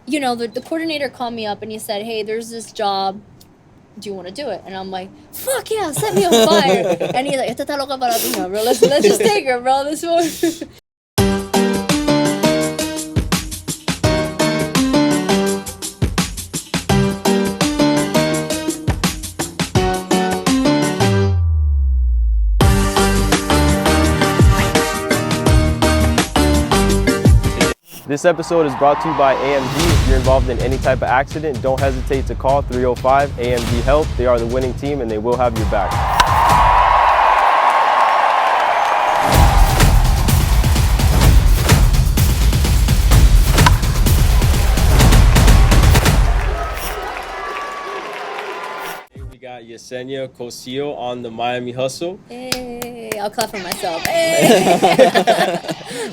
you know, the coordinator called me up and he said, hey, there's this job. Do you want to do it? And I'm like, fuck yeah, set me on fire. And he's like, esta está loca para la piña, bro. Let's just take her, bro. This one. This episode is brought to you by AMG. If you're involved in any type of accident, don't hesitate to call 305 AMG Help. They are the winning team and they will have your back. We got Yessenia, Cossio on the Miami Hustle. Hey, I'll clap for myself. Hey.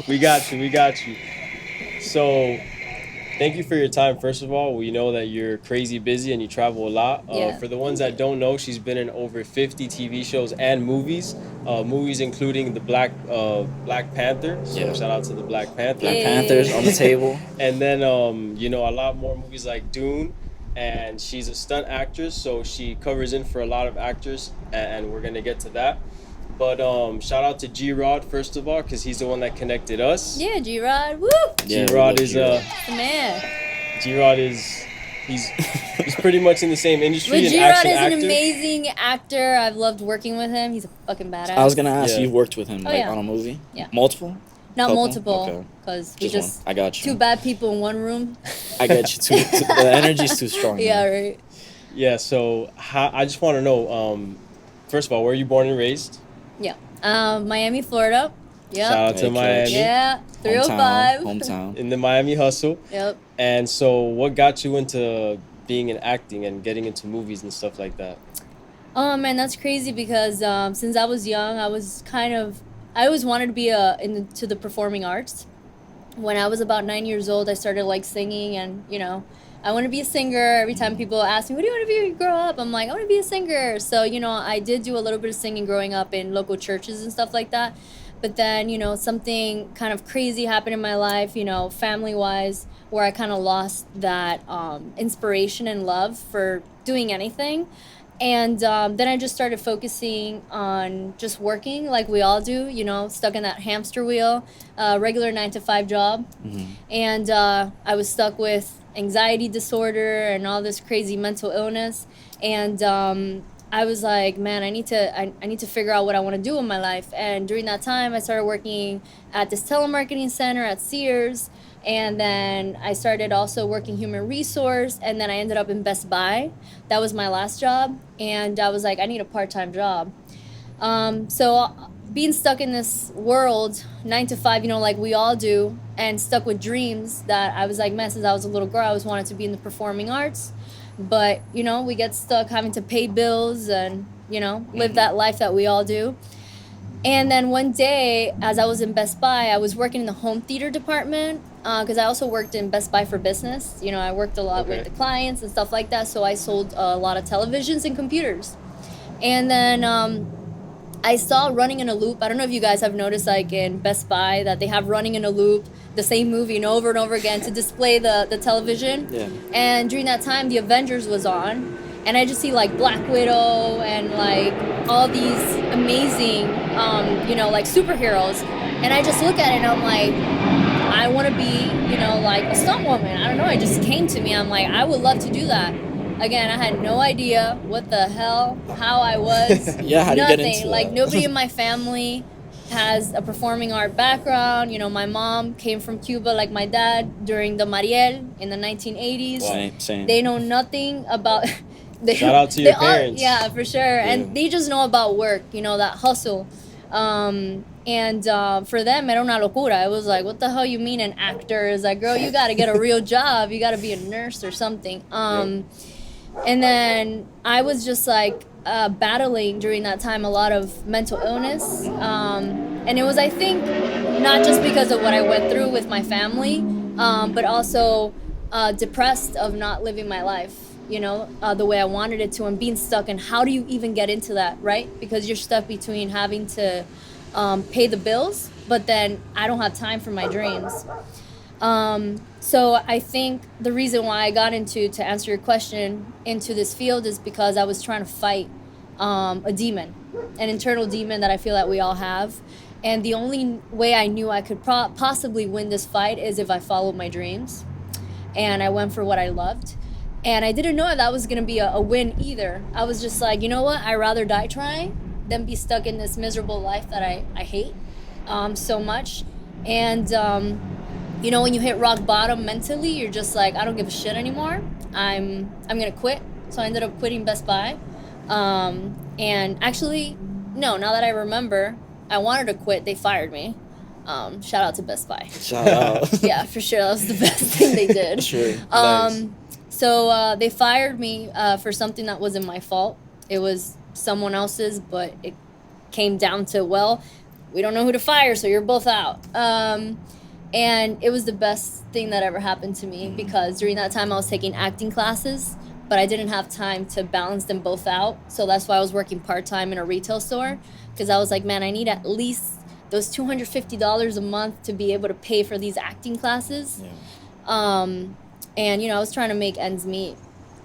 We got you. So, thank you for your time, first of all. We know that you're crazy busy and you travel a lot. Yeah. For the ones that don't know, she's been in over 50 TV shows and movies. Movies including the Black Panther. So shout out to the Black Panther. Black Panthers on the table. And then, you know, a lot more movies like Dune. And she's a stunt actress, so she covers in for a lot of actors. And we're going to get to that. But shout out to G-Rod, first of all, because he's the one that connected us. Yeah, G-Rod. Woo! Yeah, G-Rod is the man. G-Rod is he's pretty much in the same industry. But an G-Rod action is an actor. amazing actor. I've loved working with him. He's a fucking badass. I was gonna ask, you've worked with him yeah. on a movie? Yeah. Multiple? Not Couple? multiple, because we just I got you. two bad people in one room. I get you. The energy's too strong. Yeah, man. right. Yeah, so I just want to know, first of all, where are you born and raised? Yeah. Miami, Florida. Yep. Shout out to Miami. Yeah, 305. Hometown. In the Miami Hustle. Yep. And so what got you into being in acting and getting into movies and stuff like that? Oh, man, that's crazy because since I was young, I always wanted to be into the performing arts. When I was about 9 years old, I started like singing and, you know, I want to be a singer. Every time people ask me, what do you want to be when you grow up? I'm like, I want to be a singer. So, you know, I did do a little bit of singing growing up in local churches and stuff like that. But then, you know, something kind of crazy happened in my life, you know, family-wise, where I kind of lost that inspiration and love for doing anything. And then I just started focusing on just working like we all do, you know, stuck in that hamster wheel, regular 9-to-5 job. Mm-hmm. And I was stuck with anxiety disorder and all this crazy mental illness. And I was like, man, I need to figure out what I want to do in my life. And during that time, I started working at this telemarketing center at Sears. And then I started also working human resource. And then I ended up in Best Buy. That was my last job. And I was like, I need a part-time job. So being stuck in this world, 9-to-5, you know, like we all do, and stuck with dreams that I was like, man, since I was a little girl, I always wanted to be in the performing arts. But, you know, we get stuck having to pay bills and, you know, live that life that we all do. And then one day, as I was in Best Buy, I was working in the home theater department because I also worked in Best Buy for Business. You know, I worked a lot with the clients and stuff like that. So I sold a lot of televisions and computers. And then I saw Running in a Loop. I don't know if you guys have noticed, like in Best Buy, that they have Running in a Loop, the same movie and over again to display the television. Yeah. And during that time, The Avengers was on. And I just see like Black Widow and like all these amazing, you know, like superheroes. And I just look at it and I'm like, I want to be, you know, like a stunt woman. I don't know. It just came to me. I'm like, I would love to do that. Again, I had no idea what the hell, how I was. Yeah, how do you get into like that? Nobody in my family has a performing art background. You know, my mom came from Cuba like my dad during the Mariel in the 1980s. Same. They know nothing about... Shout out to your parents. Yeah, for sure. Yeah. And they just know about work, you know, that hustle. And for them, era una locura. It was like, what the hell you mean an actor? It's like, girl, you got to get a real job. You got to be a nurse or something. And then I was just like battling during that time a lot of mental illness. And it was, I think, not just because of what I went through with my family, but also depressed of not living my life. You know, the way I wanted it to, and being stuck. And how do you even get into that, right? Because you're stuck between having to pay the bills, but then I don't have time for my dreams. So I think the reason why I got into, to answer your question, into this field is because I was trying to fight a demon, an internal demon that I feel that we all have. And the only way I knew I could possibly win this fight is if I followed my dreams. And I went for what I loved. And I didn't know that was going to be a win either. I was just like, you know what? I'd rather die trying than be stuck in this miserable life that I hate so much. And, you know, when you hit rock bottom mentally, you're just like, I don't give a shit anymore. I'm going to quit. So I ended up quitting Best Buy. And actually, no, now that I remember, I wanted to quit. They fired me. Shout out to Best Buy. Shout out. Yeah, for sure. That was the best thing they did. Sure. Nice. So they fired me for something that wasn't my fault. It was someone else's, but it came down to, well, we don't know who to fire, so you're both out. And it was the best thing that ever happened to me because during that time I was taking acting classes, but I didn't have time to balance them both out. So that's why I was working part-time in a retail store because I was like, man, I need at least those $250 a month to be able to pay for these acting classes. Yeah. And, you know, I was trying to make ends meet.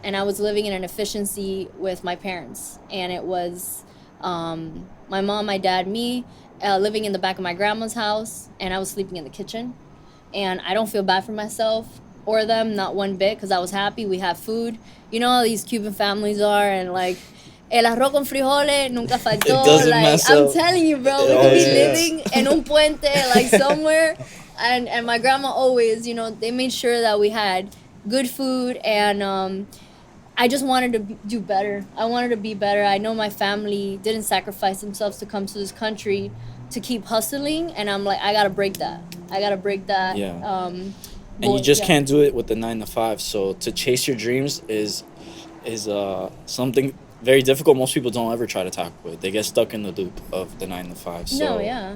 And I was living in an efficiency with my parents. And it was my mom, my dad, me, living in the back of my grandma's house. And I was sleeping in the kitchen. And I don't feel bad for myself or them, not one bit, because I was happy. We have food. You know how these Cuban families are, and like, el arroz con frijoles nunca faltó. It doesn't like, mess I'm up. telling you, bro, we Oh, could be yeah. living in un puente, like somewhere. And my grandma always, you know, they made sure that we had good food. And I just wanted to do better. I wanted to be better. I know my family didn't sacrifice themselves to come to this country to keep hustling. And I'm like, I got to break that. I got to break that. Yeah. And you just can't do it with the 9 to 5. So to chase your dreams is something very difficult. Most people don't ever try to tackle it. They get stuck in the loop of the 9 to 5. So. No, yeah.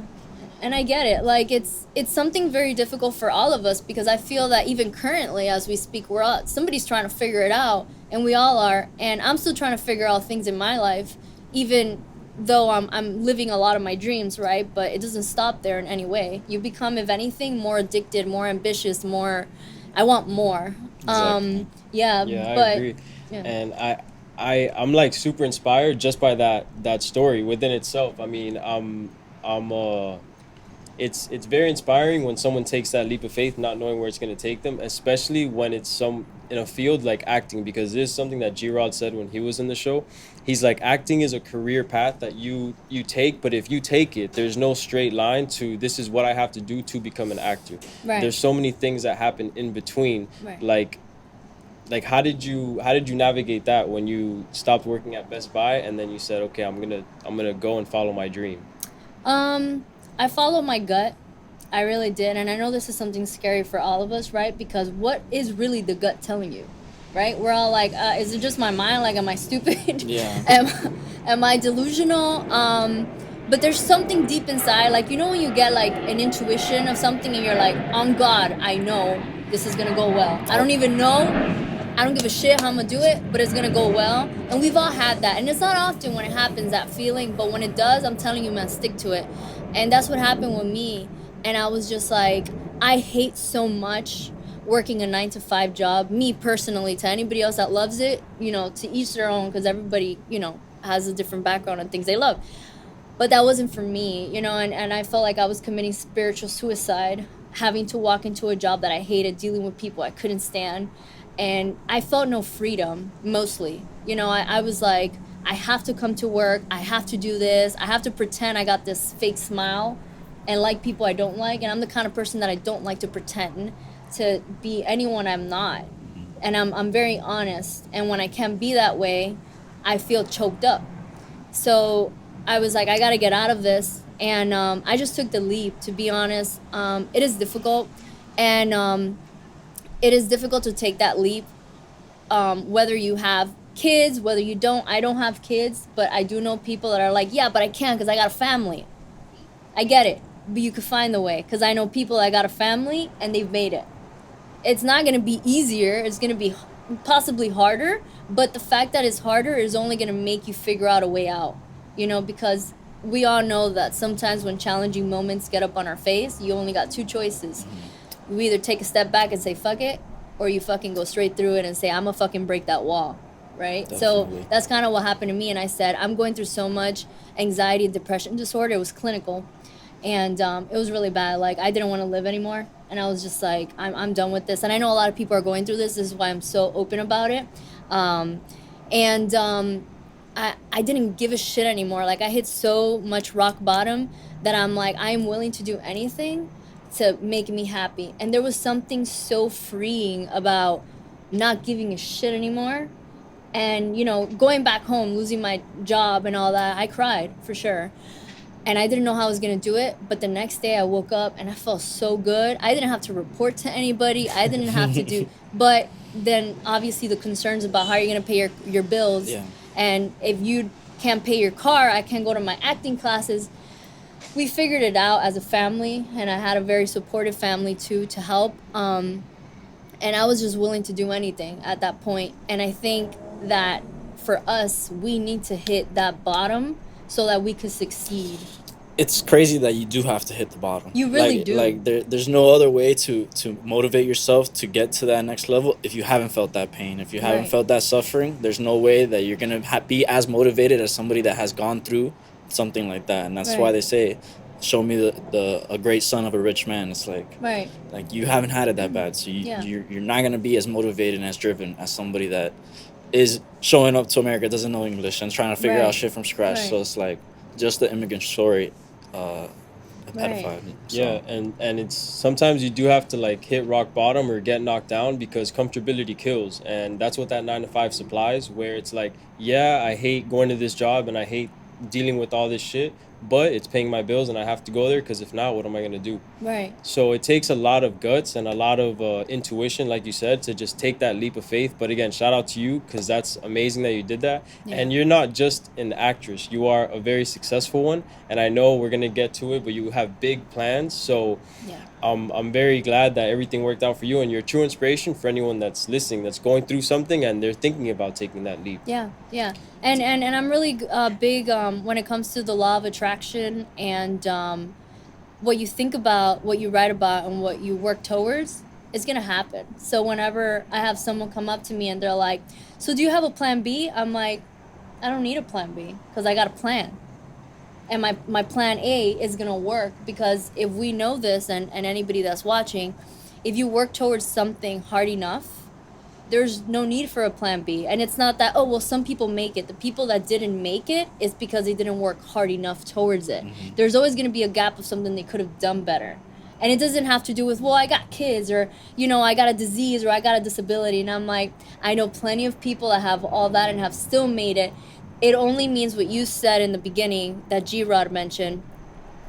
And I get it. Like, it's something very difficult for all of us because I feel that even currently as we speak, somebody's trying to figure it out, and we all are. And I'm still trying to figure out things in my life, even though I'm living a lot of my dreams, right? But it doesn't stop there in any way. You become, if anything, more addicted, more ambitious, more, I want more. Exactly. Yeah, Yeah, but I agree. yeah. And I'm like super inspired just by that story within itself. I mean, it's very inspiring when someone takes that leap of faith, not knowing where it's going to take them, especially when it's in a field like acting, because this is something that G-Rod said when he was in the show. He's like, acting is a career path that you take, but if you take it, there's no straight line to this is what I have to do to become an actor. Right. There's so many things that happen in between. Right. Like how did you navigate that when you stopped working at Best Buy and then you said, okay, I'm gonna go and follow my dream? I followed my gut. I really did. And I know this is something scary for all of us, right? Because what is really the gut telling you, right? We're all like, is it just my mind? Like, am I stupid? Yeah. Am I delusional? But there's something deep inside. Like, you know when you get, like, an intuition of something and you're like, on God, I know this is going to go well. I don't even know. I don't give a shit how I'm going to do it, but it's going to go well. And we've all had that. And it's not often when it happens, that feeling. But when it does, I'm telling you, man, stick to it. And that's what happened with me. And I was just like, I hate so much working a 9 to 5 job. Me personally, to anybody else that loves it, you know, to each their own, because everybody, you know, has a different background and things they love. But that wasn't for me, you know, and I felt like I was committing spiritual suicide, having to walk into a job that I hated, dealing with people I couldn't stand. And I felt no freedom, mostly. You know, I was like, I have to come to work. I have to do this. I have to pretend I got this fake smile and like people I don't like. And I'm the kind of person that I don't like to pretend to be anyone I'm not. And I'm very honest. And when I can't be that way, I feel choked up. So I was like, I got to get out of this. And I just took the leap, to be honest. It is difficult. And it is difficult to take that leap, whether you have kids, whether you don't. I don't have kids, but I do know people that are like, yeah, but I can't because I got a family. I get it, but you could find the way, because I know people that got a family and they've made it. It's not going to be easier. It's going to be possibly harder, but the fact that it's harder is only going to make you figure out a way out, you know, because we all know that sometimes when challenging moments get up on our face, you only got 2 choices. You either take a step back and say fuck it, or you fucking go straight through it and say I'm gonna fucking break that wall, right? Definitely. So that's kind of what happened to me, and I said I'm going through so much anxiety and depression disorder. It was clinical, and it was really bad. Like I didn't want to live anymore, and I was just like I'm done with this. And I know a lot of people are going through this. This is why I'm so open about it. And I didn't give a shit anymore. Like I hit so much rock bottom that I'm like I am willing to do anything to make me happy. And there was something so freeing about not giving a shit anymore. And you know, going back home, losing my job and all that, I cried for sure. And I didn't know how I was gonna do it, but the next day I woke up and I felt so good. I didn't have to report to anybody. I didn't have to do, but then obviously the concerns about how you're gonna pay your bills, Yeah. and if you can't pay your car, I can't go to my acting classes. We figured it out as a family, and I had a very supportive family too to help. And I was just willing to do anything at that point. And I think that for us, we need to hit that bottom so that we could succeed. It's crazy that you do have to hit the bottom. You really like, do. Like there's no other way to motivate yourself to get to that next level if you haven't felt that pain, if you haven't Right. felt that suffering. There's no way that you're gonna be as motivated as somebody that has gone through something like that. And that's why Right. they say, "Show me the a great son of a rich man." It's Right. like you haven't had it that bad, so Yeah. you're not gonna be as motivated and as driven as somebody that is showing up to America, doesn't know English, and trying to figure Right. out shit from scratch. Right. So it's like just the immigrant story. Right. Pedophile. So. Yeah, and it's sometimes you do have to like hit rock bottom or get knocked down because comfortability kills, and that's what that 9 to 5 supplies. Where it's like, yeah, I hate going to this job and I hate dealing with all this shit, but it's paying my bills and I have to go there because if not, what am I gonna do? Right. So it takes a lot of guts and a lot of intuition, like you said, to just take that leap of faith. But again, shout out to you because that's amazing that you did that. Yeah. And you're not just an actress; you are a very successful one. And I know we're gonna get to it, but you have big plans. So Yeah. I'm very glad that everything worked out for you, and you're a true inspiration for anyone that's listening, that's going through something, and they're thinking about taking that leap. Yeah, yeah, and I'm really big when it comes to the law of attraction and what you think about, what you write about, and what you work towards is gonna happen. So whenever I have someone come up to me and they're like, "So do you have a plan B?" I'm like, "I don't need a plan B because I got a plan." And my plan A is gonna work because if we know this, and anybody that's watching, if you work towards something hard enough, there's no need for a plan B. And it's not that, oh, well, some people make it. The people that didn't make it is because they didn't work hard enough towards it. Mm-hmm. There's always going to be a gap of something they could have done better. And it doesn't have to do with, well, I got kids, or, you know, I got a disease, or I got a disability. And I'm like, I know plenty of people that have all that and have still made it. It only means what you said in the beginning that G-Rod mentioned.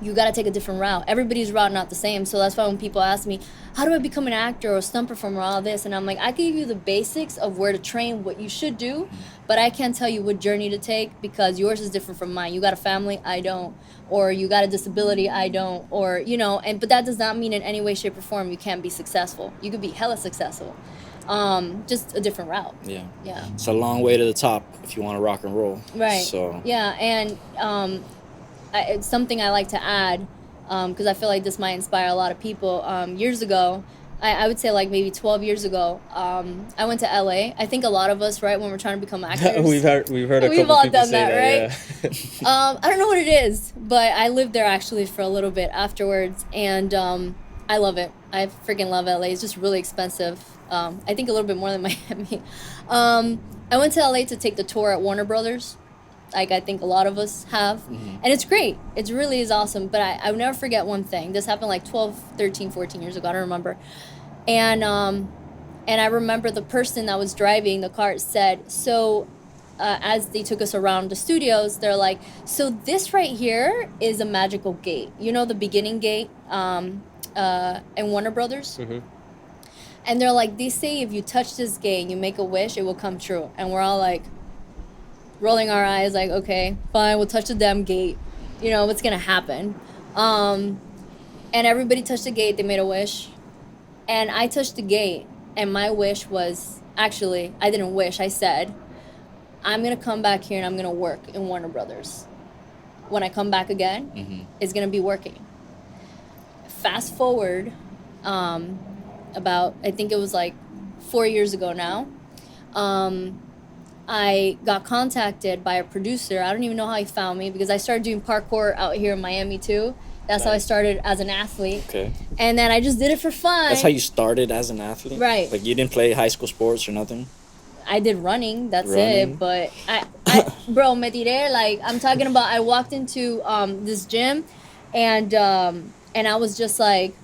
You got to take a different route. Everybody's route not the same. So that's why when people ask me, how do I become an actor or a stunt performer, all this, and I'm like, I can give you the basics of where to train, what you should do, but I can't tell you what journey to take because yours is different from mine. You got a family, I don't, or you got a disability, I don't, or, you know, and but that does not mean in any way, shape, or form you can't be successful. You could be hella successful, just a different route. Yeah. Yeah. It's a long way to the top if you want to rock and roll. Right. So yeah, and it's something I like to add because I feel like this might inspire a lot of people. Years ago, I would say like maybe 12 years ago, I went to LA. I think a lot of us, right, when we're trying to become actors, we've heard a we've couple all people done say that, that, right? yeah. I don't know what it is, but I lived there actually for a little bit afterwards, and I love it. I freaking love LA. It's just really expensive. I think a little bit more than Miami. I went to LA to take the tour at Warner Brothers, like I think a lot of us have. Mm-hmm. And it's great. It really is awesome. But I'll never forget one thing. This happened like 12, 13, 14 years ago. I don't remember. And I remember the person that was driving the car said, so as they took us around the studios, they're like, so this right here is a magical gate. You know, the beginning gate in Warner Brothers? Mm-hmm. And they're like, they say if you touch this gate and you make a wish, it will come true. And we're all like, rolling our eyes like, okay, fine, we'll touch the damn gate. You know, what's going to happen? And everybody touched the gate. They made a wish. And I touched the gate. And my wish was, actually, I didn't wish. I said, I'm going to come back here and I'm going to work in Warner Brothers. When I come back again, Mm-hmm. it's going to be working. Fast forward about, I think it was like 4 years ago now. I got contacted by a producer. I don't even know how he found me because I started doing parkour out here in Miami too. That's how I started as an athlete. Okay. And then I just did it for fun. That's how you started as an athlete? Right. Like you didn't play high school sports or nothing? I did running, that's it. But bro, me tiré, like I'm talking about, I walked into this gym and I was just like,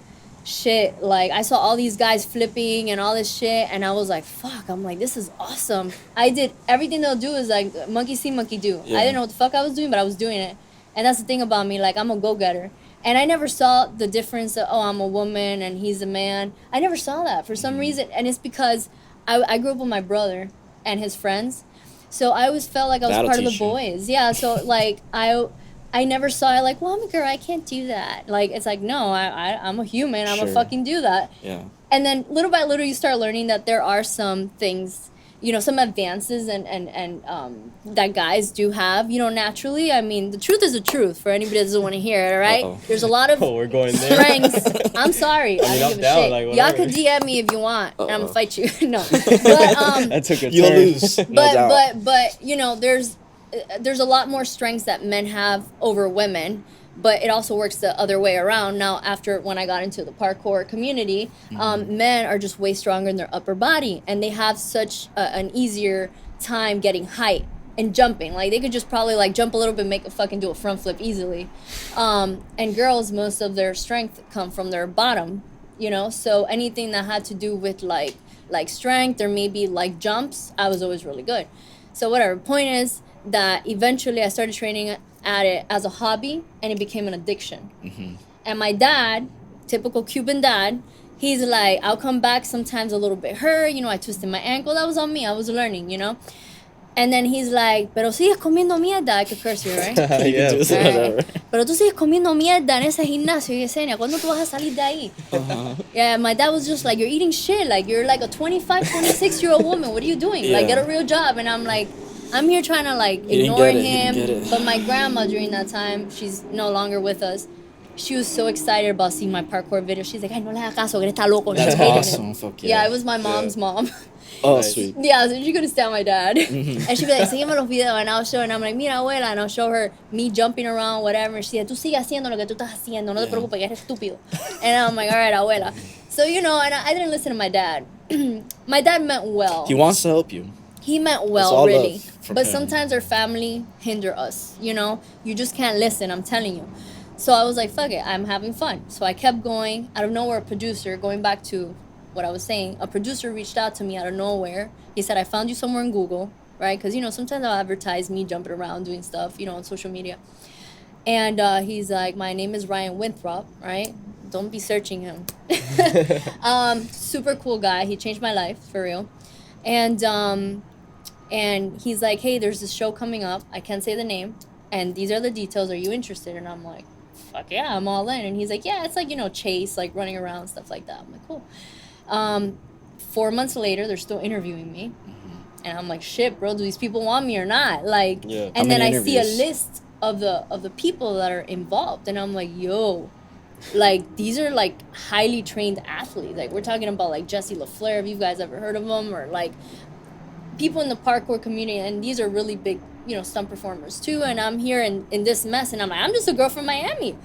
shit, like I saw all these guys flipping and all this shit and I was like, fuck, I'm like, this is awesome. I did everything they'll do is like monkey see, monkey do. Yeah. I didn't know what the fuck I was doing, but I was doing it. And that's the thing about me, like I'm a go-getter. And I never saw the difference of, oh, I'm a woman and he's a man. I never saw that for some reason. And it's because I grew up with my brother and his friends. So I always felt like I was That'll part of the teach you. boys. Yeah, so like I never saw it like, well, I'm a girl, I can't do that. Like, it's like, no, I'm a human, I'm Sure. gonna fucking do that. Yeah. And then little by little, you start learning that there are some things, you know, some advances and that guys do have, you know, naturally. I mean, the truth is the truth for anybody that doesn't want to hear it, all right? Uh-oh. There's a lot of Oh, we're going there. strengths. I'm sorry. I mean, don't I'm give a down, shit. like, Y'all whatever. could DM me if you want, and I'm Uh-oh. gonna fight you. No. But, That took a You'll turn. lose. No doubt. but you know, there's a lot more strengths that men have over women, but it also works the other way around. Now, after when I got into the parkour community, men are just way stronger in their upper body, and they have such an easier time getting height and jumping. Like they could just probably like jump a little bit, make a fucking do a front flip easily. And girls, most of their strength come from their bottom, you know. So anything that had to do with like strength or maybe like jumps, I was always really good. So whatever. Point is that eventually I started training at it as a hobby, and it became an addiction. And my dad, typical Cuban dad, he's like, I'll come back sometimes a little bit hurt, you know, I twisted my ankle, that was on me, I was learning, you know. And then he's like, pero sigues comiendo mierda, I could curse you, right? You Yeah. can do Right. whatever. Pero tú sigues comiendo mierda en ese gimnasio, Yessenia, ¿cuándo tú vas a salir de ahí? Yeah, my dad was just like, you're eating shit, like you're like a 25, 26-year-old woman, what are you doing? Like, Yeah. get a real job. And I'm like, I'm here trying to like He didn't ignore get it, he him. didn't get it. But my grandma during that time, she's no longer with us. She was so excited about seeing my parkour video. She's like, ay, no le hagas caso, que él está loco. That's She's hating him. awesome. Fuck Yeah, yeah. it was my mom's mom. Oh, Nice. sweet. Yeah, so she couldn't stand my dad. And she'd be like, sígueme los videos. And I'll show her, and I'm like, mira, abuela. And I'll show her me jumping around, whatever. And she said, tú sigue haciendo lo que tú estás haciendo. No te Yeah. preocupes, que eres estúpido. And I'm like, all right, abuela. So, you know, and I didn't listen to my dad. My dad meant well. He wants to help you. He meant It's well, all really. love from But him. sometimes our family hinder us, you know? You just can't listen, I'm telling you. So I was like, fuck it, I'm having fun. So I kept going. Out of nowhere, a producer, going back to what I was saying, a producer reached out to me out of nowhere. He said, I found you somewhere in Google, right? Because, you know, sometimes I'll advertise me jumping around, doing stuff, you know, on social media. And he's like, my name is Ryan Winthrop, right? Don't be searching him. Super cool guy. He changed my life, for real. And he's like, hey, there's this show coming up. I can't say the name. And these are the details. Are you interested? And I'm like, fuck yeah, I'm all in. And he's like, yeah, it's like, you know, chase, like running around, stuff like that. I'm like, cool. 4 months later, they're still interviewing me. And I'm like, shit, bro, do these people want me or not? Like, Yeah. How and then many I see a interviews? list of the people that are involved. And I'm like, yo, like, these are, like, highly trained athletes. Like, we're talking about, like, Jesse LaFleur, if you guys ever heard of him, or, like, people in the parkour community, and these are really big, you know, stunt performers, too, and I'm here in this mess, and I'm like, I'm just a girl from Miami.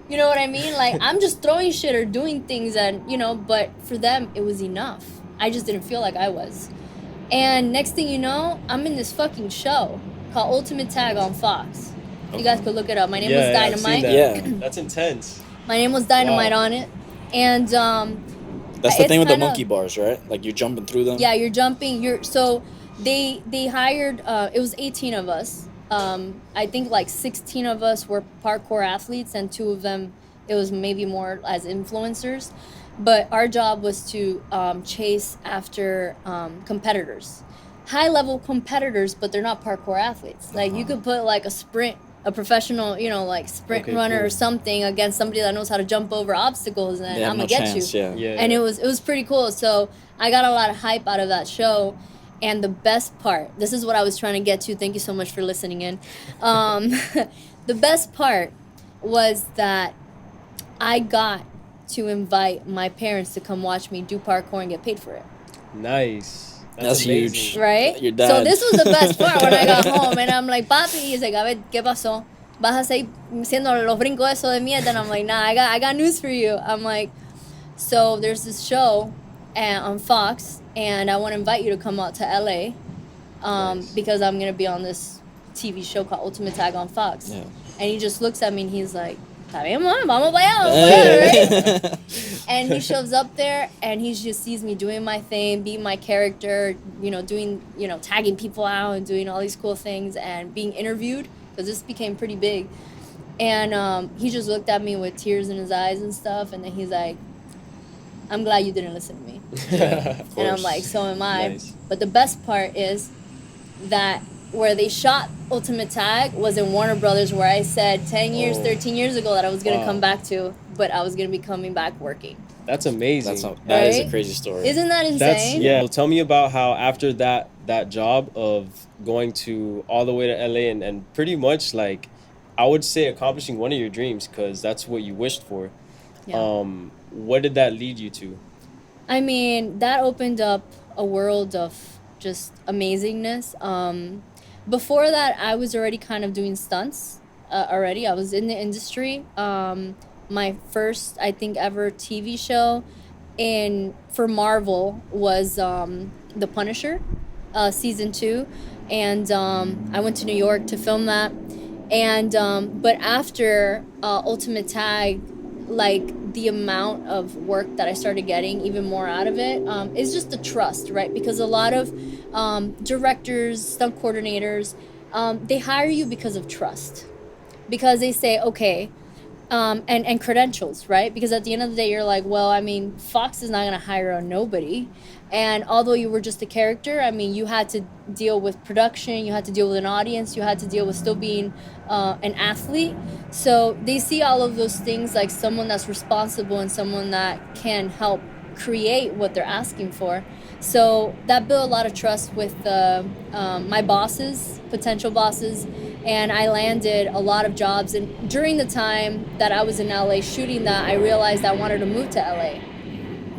You know what I mean? Like, I'm just throwing shit or doing things, and, you know, but for them, it was enough. I just didn't feel like I was. And next thing you know, I'm in this fucking show called Ultimate Tag on Fox. You guys could look it up. My name was I've seen Dynamite. that. Yeah. That's intense. My name was Dynamite Wow. on it. And That's the it's thing with the kinda- monkey bars, right? Like you're jumping through them. yeah, you're jumping. So they hired. It was 18 of us. I think like 16 of us were parkour athletes, and 2 of them it was maybe more as influencers. But our job was to chase after competitors, high level competitors, but they're not parkour athletes. Like you could put like a professional, you know, like sprint Okay, runner cool. or something against somebody that knows how to jump over obstacles, and They have I'm no gonna get chance. you. Yeah. Yeah. And it was pretty cool. So I got a lot of hype out of that show. And the best part, this is what I was trying to get to. Thank you so much for listening in. The best part was that I got to invite my parents to come watch me do parkour and get paid for it. Nice. That's amazing. huge. Right? Your dad. So this was the best part when I got home. And I'm like, papi, he's like, a ver, ¿qué pasó? ¿Vas a seguir siendo los brincos eso de mierda? And I'm like, nah, I got news for you. I'm like, so there's this show on Fox, and I want to invite you to come out to LA Nice. because I'm going to be on this TV show called Ultimate Tag on Fox. Yeah. And he just looks at me and he's like, está bien, man, vamos para allá, right? And he shows up there and he just sees me doing my thing, being my character, doing, tagging people out and doing all these cool things and being interviewed, because this became pretty big. And he just looked at me with tears in his eyes and stuff, and then he's like, I'm glad you didn't listen to me. And I'm like, so am I. Nice. But the best part is that where they shot Ultimate Tag was in Warner Brothers, where I said 10 years, 13 years ago that I was going to come back to, but I was going to be coming back working. That's amazing. That is a Right? crazy story. Isn't that insane? Yeah. Well, tell me about how after that job of going to all the way to LA and pretty much, like, I would say accomplishing one of your dreams, because that's what you wished for. Yeah. What did that lead you to? I mean, that opened up a world of just amazingness. Before that, I was already kind of doing stunts already. I was in the industry. My first, I think, ever TV show for Marvel was The Punisher, season 2. And I went to New York to film that. And but after Ultimate Tag, like, the amount of work that I started getting, even more out of it, is just the trust, right? Because a lot of directors, stunt coordinators, they hire you because of trust. Because they say, okay, and credentials, right? Because at the end of the day, you're like, well, I mean, Fox is not going to hire a nobody. And although you were just a character, I mean, you had to deal with production, you had to deal with an audience, you had to deal with still being an athlete. So they see all of those things like someone that's responsible and someone that can help create what they're asking for. So that built a lot of trust with my bosses, potential bosses, and I landed a lot of jobs. And during the time that I was in LA shooting that, I realized I wanted to move to LA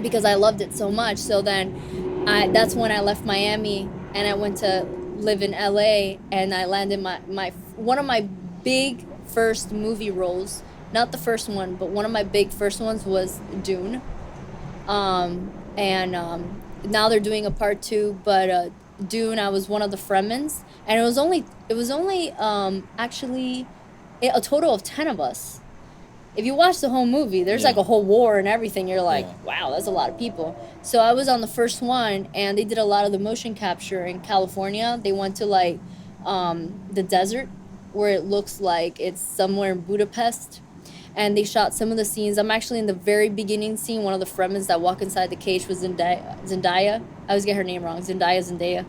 because I loved it so much. So then that's when I left Miami and I went to live in LA, and I landed my one of my big first movie roles, not the first one, but one of my big first ones was Dune. Now they're doing a part 2, but Dune, I was one of the Fremens, and it was only actually a total of 10 of us. If you watch the whole movie, there's like a whole war and everything. You're like, wow, that's a lot of people. So I was on the first one, and they did a lot of the motion capture in California. They went to like the desert where it looks like it's somewhere in Budapest. And they shot some of the scenes. I'm actually in the very beginning scene, one of the Fremens that walk inside the cage was Zendaya. I always get her name wrong. Zendaya.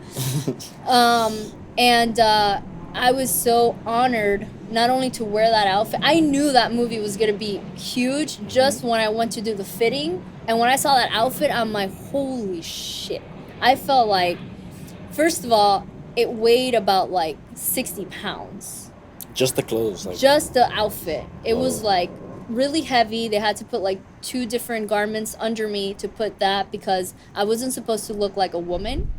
I was so honored not only to wear that outfit. I knew that movie was going to be huge just when I went to do the fitting. And when I saw that outfit, I'm like, holy shit. I felt like, first of all, it weighed about like 60 pounds. Just the clothes. Just the outfit. It was like really heavy. They had to put like 2 different garments under me to put that because I wasn't supposed to look like a woman.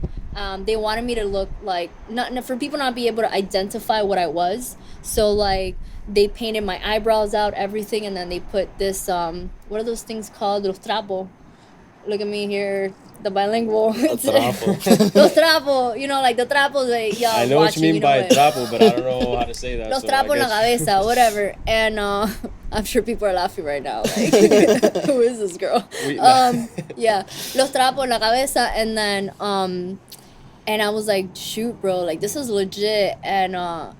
They wanted me to look like, not for people not be able to identify what I was. So like they painted my eyebrows out, everything, and then they put this, what are those things called? Los trapos. Look at me here. The bilingual. Los trapos. Los trapos. You know, like the trapos that y'all I know watching, what you mean by it. trapo, but I don't know how to say that. Los so trapos en la cabeza, whatever. And I'm sure people are laughing right now. Like, who is this girl? Yeah. Los trapos en la cabeza. And then, and I was like, shoot, bro, like this is legit. And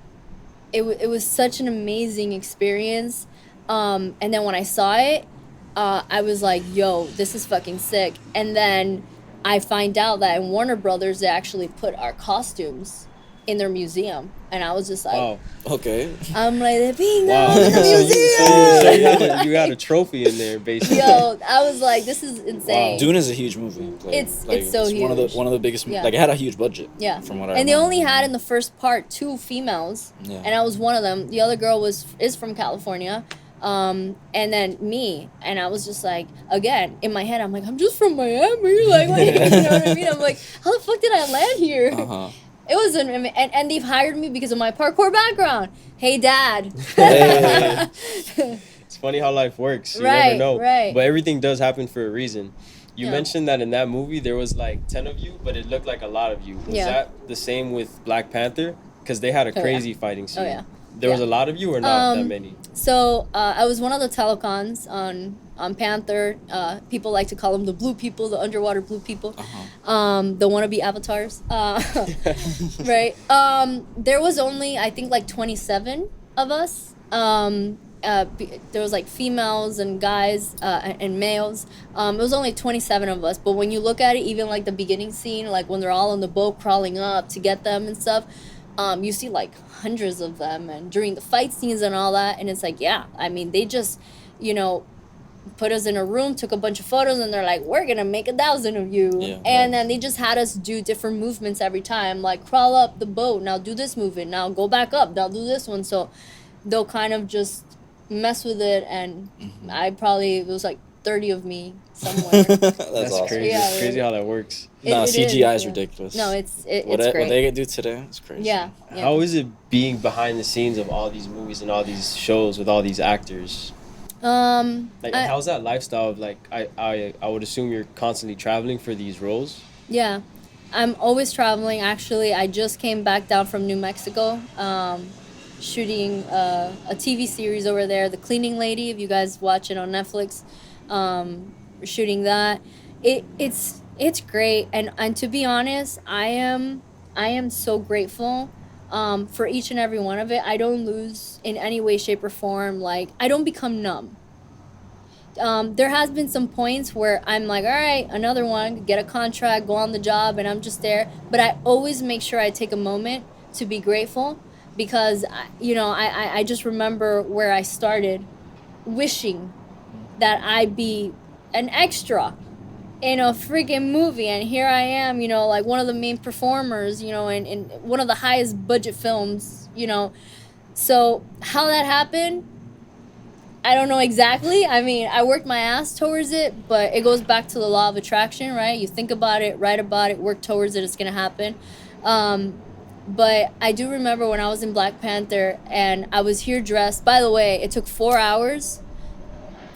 it was such an amazing experience. And then when I saw it, I was like, yo, this is fucking sick. And then I find out that in Warner Brothers, they actually put our costumes in their museum. And I was just like, wow. Okay. I'm like, they're being Wow. in the museum. So you had a trophy in there, basically. Yo, I was like, this is insane. Wow. Dune is a huge movie. Like, It's so huge. One of the biggest. Yeah. Like it had a huge budget. Yeah. From what I and they remember. only had in the first part 2 females. Yeah. And I was one of them. The other girl is from California. And then me, and I was just like, again, in my head, I'm like, I'm just from Miami. Like, you know what I mean? I'm like, how the fuck did I land here? Uh-huh. It was and they've hired me because of my parkour background. Hey, Dad. Hey. It's funny how life works. You Right, never know. right. But everything does happen for a reason. You Yeah. mentioned that in that movie there was like 10 of you, but it looked like a lot of you. Was Yeah. that the same with Black Panther? Because they had a Oh, yeah. crazy fighting scene. Oh, yeah. There was Yeah. a lot of you or not that many? So I was one of the telecons on Panther. People like to call them the blue people, the underwater blue people, the wannabe avatars. Right. There was only, I think, like 27 of us. There was like females and guys and males. It was only 27 of us. But when you look at it, even like the beginning scene, like when they're all on the boat crawling up to get them and stuff, you see like hundreds of them, and during the fight scenes and all that, and it's like, yeah, I mean, they just, put us in a room, took a bunch of photos, and they're like, we're gonna make 1,000 of you. Yeah, and then they just had us do different movements every time, like crawl up the boat, now do this movement, now go back up, now do this one. So they'll kind of just mess with it, and it was like 30 of me somewhere. That's awesome. crazy. Yeah, It's crazy how that works. No, It CGI is yeah. ridiculous. No, it's What great. they can do today, it's crazy. Yeah. How is it being behind the scenes of all these movies and all these shows with all these actors? How's that lifestyle of like I would assume you're constantly traveling for these roles? Yeah, I'm always traveling. Actually, I just came back down from New Mexico, shooting a TV series over there, The Cleaning Lady. If you guys watch it on Netflix, we're shooting that. It's great, and to be honest, I am so grateful for each and every one of it. I don't lose in any way, shape, or form. Like, I don't become numb. There has been some points where I'm like, all right, another one, get a contract, go on the job, and I'm just there. But I always make sure I take a moment to be grateful, because, I just remember where I started wishing that I'd be an extra in a freaking movie, and here I am, like one of the main performers, in one of the highest budget films, So how that happened, I don't know exactly. I mean, I worked my ass towards it, but it goes back to the law of attraction, right? You think about it, write about it, work towards it, it's gonna happen. But I do remember when I was in Black Panther and I was here dressed. By the way, it took 4 hours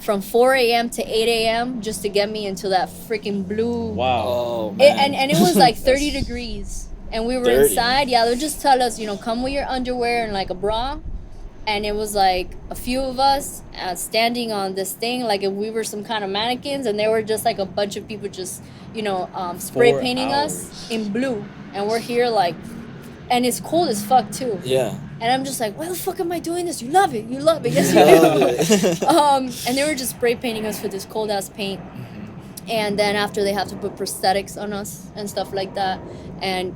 from 4 a.m. to 8 a.m. just to get me into that freaking blue. Wow. Oh, man. And it was like 30 degrees. And we were 30. inside. Yeah, they'll just tell us, come with your underwear and like a bra. And it was like a few of us standing on this thing like if we were some kind of mannequins. And there were just like a bunch of people just, spray 4 painting us hours. in blue. And we're here like, and it's cold as fuck too. Yeah. And I'm just like, why the fuck am I doing this? You love it. You love it. Yes, you do. And they were just spray painting us with this cold ass paint. And then after they have to put prosthetics on us and stuff like that. And,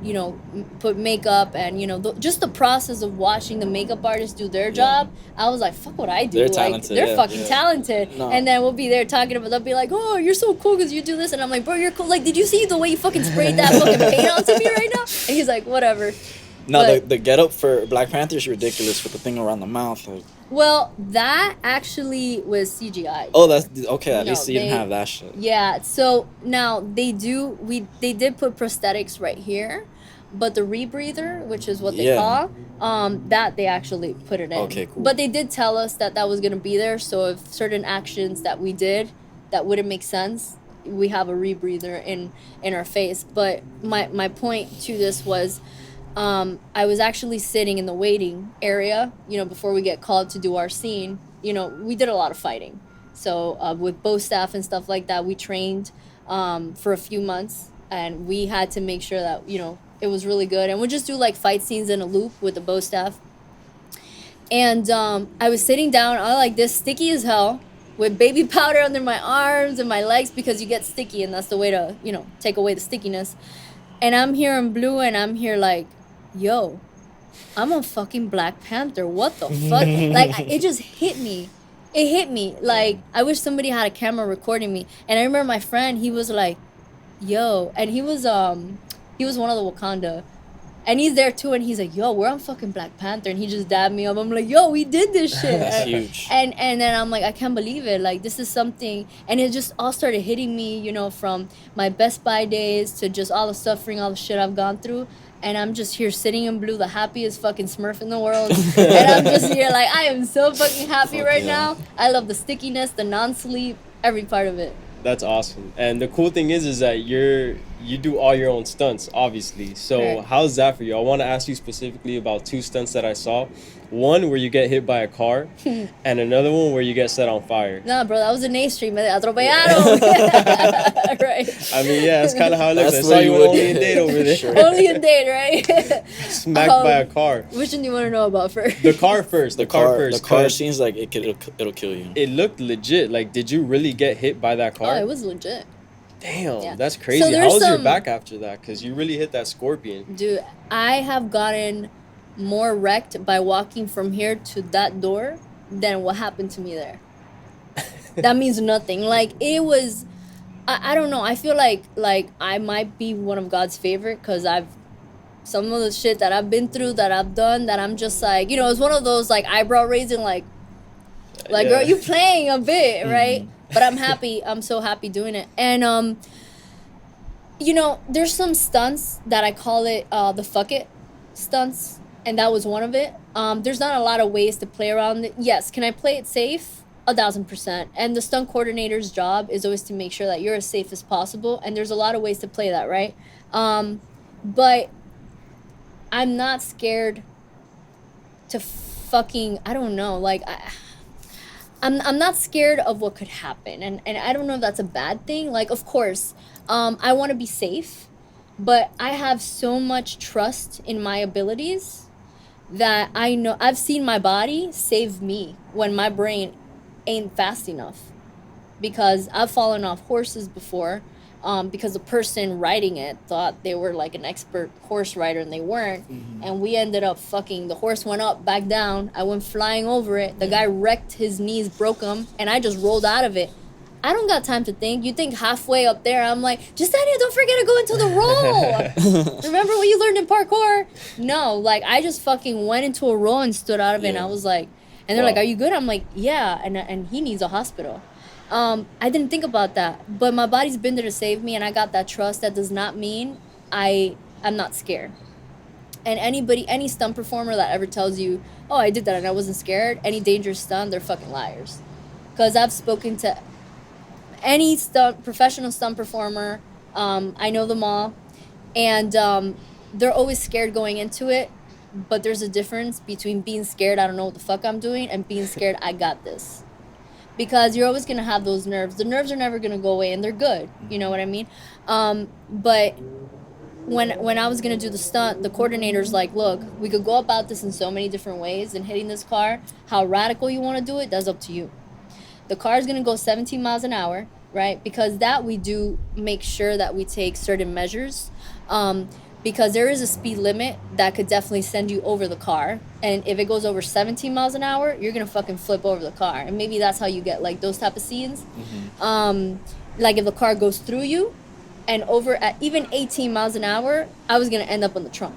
put makeup and, just the process of watching the makeup artists do their job. I was like, fuck what I do. They're like, talented, they're yeah. fucking Yeah. talented. No. And then we'll be there talking about, they'll be like, oh, you're so cool because you do this. And I'm like, bro, you're cool. Like, did you see the way you fucking sprayed that fucking paint onto me right now? And he's like, whatever. No, But- the get up for Black Panther is ridiculous with the thing around the mouth. Like, Well, that actually was CGI. oh, that's okay. At No, least you didn't they- have that shit. Yeah, so now they did put prosthetics right here, but the rebreather, which is what they Yeah. call, that they actually put it in. Okay, cool. But they did tell us that was gonna be there, so if certain actions that we did that wouldn't make sense, we have a rebreather in our face. But my point to this was, I was actually sitting in the waiting area, before we get called to do our scene. We did a lot of fighting. So with bow staff and stuff like that, we trained for a few months, and we had to make sure that, it was really good. And we'd just do like fight scenes in a loop with the bow staff. And I was sitting down, I like this, sticky as hell, with baby powder under my arms and my legs, because you get sticky, and that's the way to, take away the stickiness. And I'm here in blue, and I'm here like, yo, I'm a fucking Black Panther. What the fuck? Like, it just hit me. It hit me. Like, I wish somebody had a camera recording me. And I remember my friend, he was like, yo. And he was one of the Wakanda And he's there too, and he's like, yo, we're on fucking Black Panther, and he just dabbed me up. I'm like, yo, we did this shit. That's huge. And then I'm like, I can't believe it. Like, this is something, and it just all started hitting me, you know, from my Best Buy days to just all the suffering, all the shit I've gone through. And I'm just here sitting in blue, the happiest fucking Smurf in the world. And I'm just here like, I am so fucking happy right now. I love the stickiness, the non-sleep, every part of it. That's awesome. And the cool thing is that you do all your own stunts, obviously. So Right. how's that for you? I want to ask you specifically about 2 stunts that I saw. One where you get hit by a car, and another one where you get set on fire. Nah, bro, that was in A Street. Me atropellaron. Right. I mean, yeah, that's kind of how it looks. That's I saw where you you with would only get a date hit. over there. Sure. Only a date, right? Smacked by a car. Which one do you want to know about first? The car first. The car first. The car 'cause seems like it'll kill you. it looked legit. Like, did you really get hit by that car? Oh, it was legit. Damn, Yeah. that's So crazy. How there's was your some- back after that? Because you really hit that scorpion. Dude, I have gotten more wrecked by walking from here to that door than what happened to me there. That means nothing. Like, it was, I don't know. I feel like I might be one of God's favorite because some of the shit that I've been through, that I've done, that I'm just like, you know, it's one of those like eyebrow raising, like Yeah. girl, you playing a bit, right? But I'm happy. I'm so happy doing it. And you know, there's some stunts that I call it the fuck it stunts, and that was one of it. There's not a lot of ways to play around it. Yes, can I play it safe? 1,000%. And the stunt coordinator's job is always to make sure that you're as safe as possible. And there's a lot of ways to play that, right? But I'm not scared to fucking, I don't know, like I'm not scared of what could happen, and I don't know if that's a bad thing. Like, of course, I want to be safe, but I have so much trust in my abilities that I know I've seen my body save me when my brain ain't fast enough, because I've fallen off horses before, because the person riding it thought they were like an expert horse rider and they weren't. And we ended up fucking, the horse went up, back down. I went flying over it. The guy wrecked his knees, broke them, and I just rolled out of it. I don't got time to think. You think halfway up there, I'm like, Yessenia, don't forget to go into the roll. Remember what you learned in parkour? No, like, I just fucking went into a roll and stood out of it, and I was like, and they're like, are you good? I'm like, yeah, and he needs a hospital. I didn't think about that, but my body's been there to save me, and I got that trust. That does not mean I'm not scared. And any stunt performer that ever tells you, oh, I did that and I wasn't scared, any dangerous stunt, they're fucking liars. Because I've spoken to any professional stunt performer, I know them all, and they're always scared going into it, but there's a difference between being scared, I don't know what the fuck I'm doing, and being scared, I got this. Because you're always going to have those nerves. The nerves are never going to go away, and they're good. You know what I mean? But when I was going to do the stunt, the coordinator's like, look, we could go about this in so many different ways, and hitting this car, how radical you want to do it, that's up to you. The car is going to go 17 miles an hour, right? Because that we do make sure that we take certain measures. Because there is a speed limit that could definitely send you over the car. And if it goes over 17 miles an hour, you're going to fucking flip over the car. And maybe that's how you get, like, those type of scenes. Like, if the car goes through you and over at even 18 miles an hour, I was going to end up on the trunk.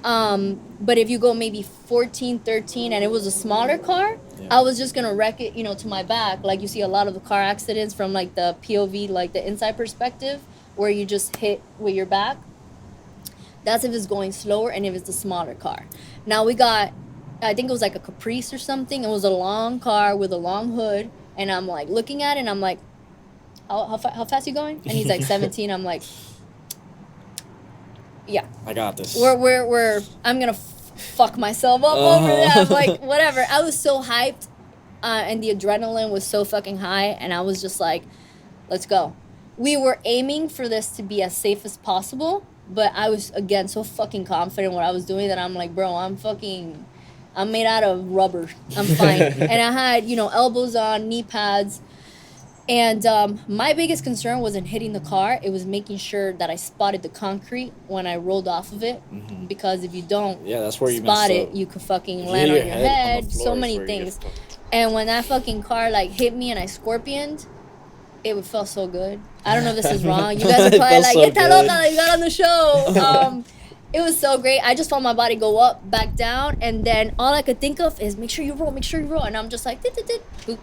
But if you go maybe 14, 13, and it was a smaller car, I was just going to wreck it, you know, to my back. Like, you see a lot of the car accidents from, like, the POV, like, the inside perspective, where you just hit with your back. That's if it's going slower and if it's a smaller car. Now we got, I think it was like a Caprice or something. It was a long car with a long hood. And I'm like looking at it and I'm like, how fast you going? And he's like 17. I'm like, yeah. I got this. I'm going to fuck myself up over that. I'm like, whatever. I was so hyped and the adrenaline was so fucking high. And I was just like, let's go. We were aiming for this to be as safe as possible. But I was, again, so fucking confident in what I was doing that I'm like, bro, I'm made out of rubber. I'm fine. And I had, you know, elbows on, knee pads. And my biggest concern wasn't hitting the car. It was making sure that I spotted the concrete when I rolled off of it. Because if you don't that's where you spot it, up. you could fucking If you land hit on your on the head. floor So is many where you get things. fucked. And when that fucking car, like, hit me and I scorpioned, it felt so good. I don't know if this is wrong. You guys are It probably felt like, so get that good. loca that you got on the show. It was so great. I just felt my body go up, back down, and then all I could think of is make sure you roll, and I'm just like, boop.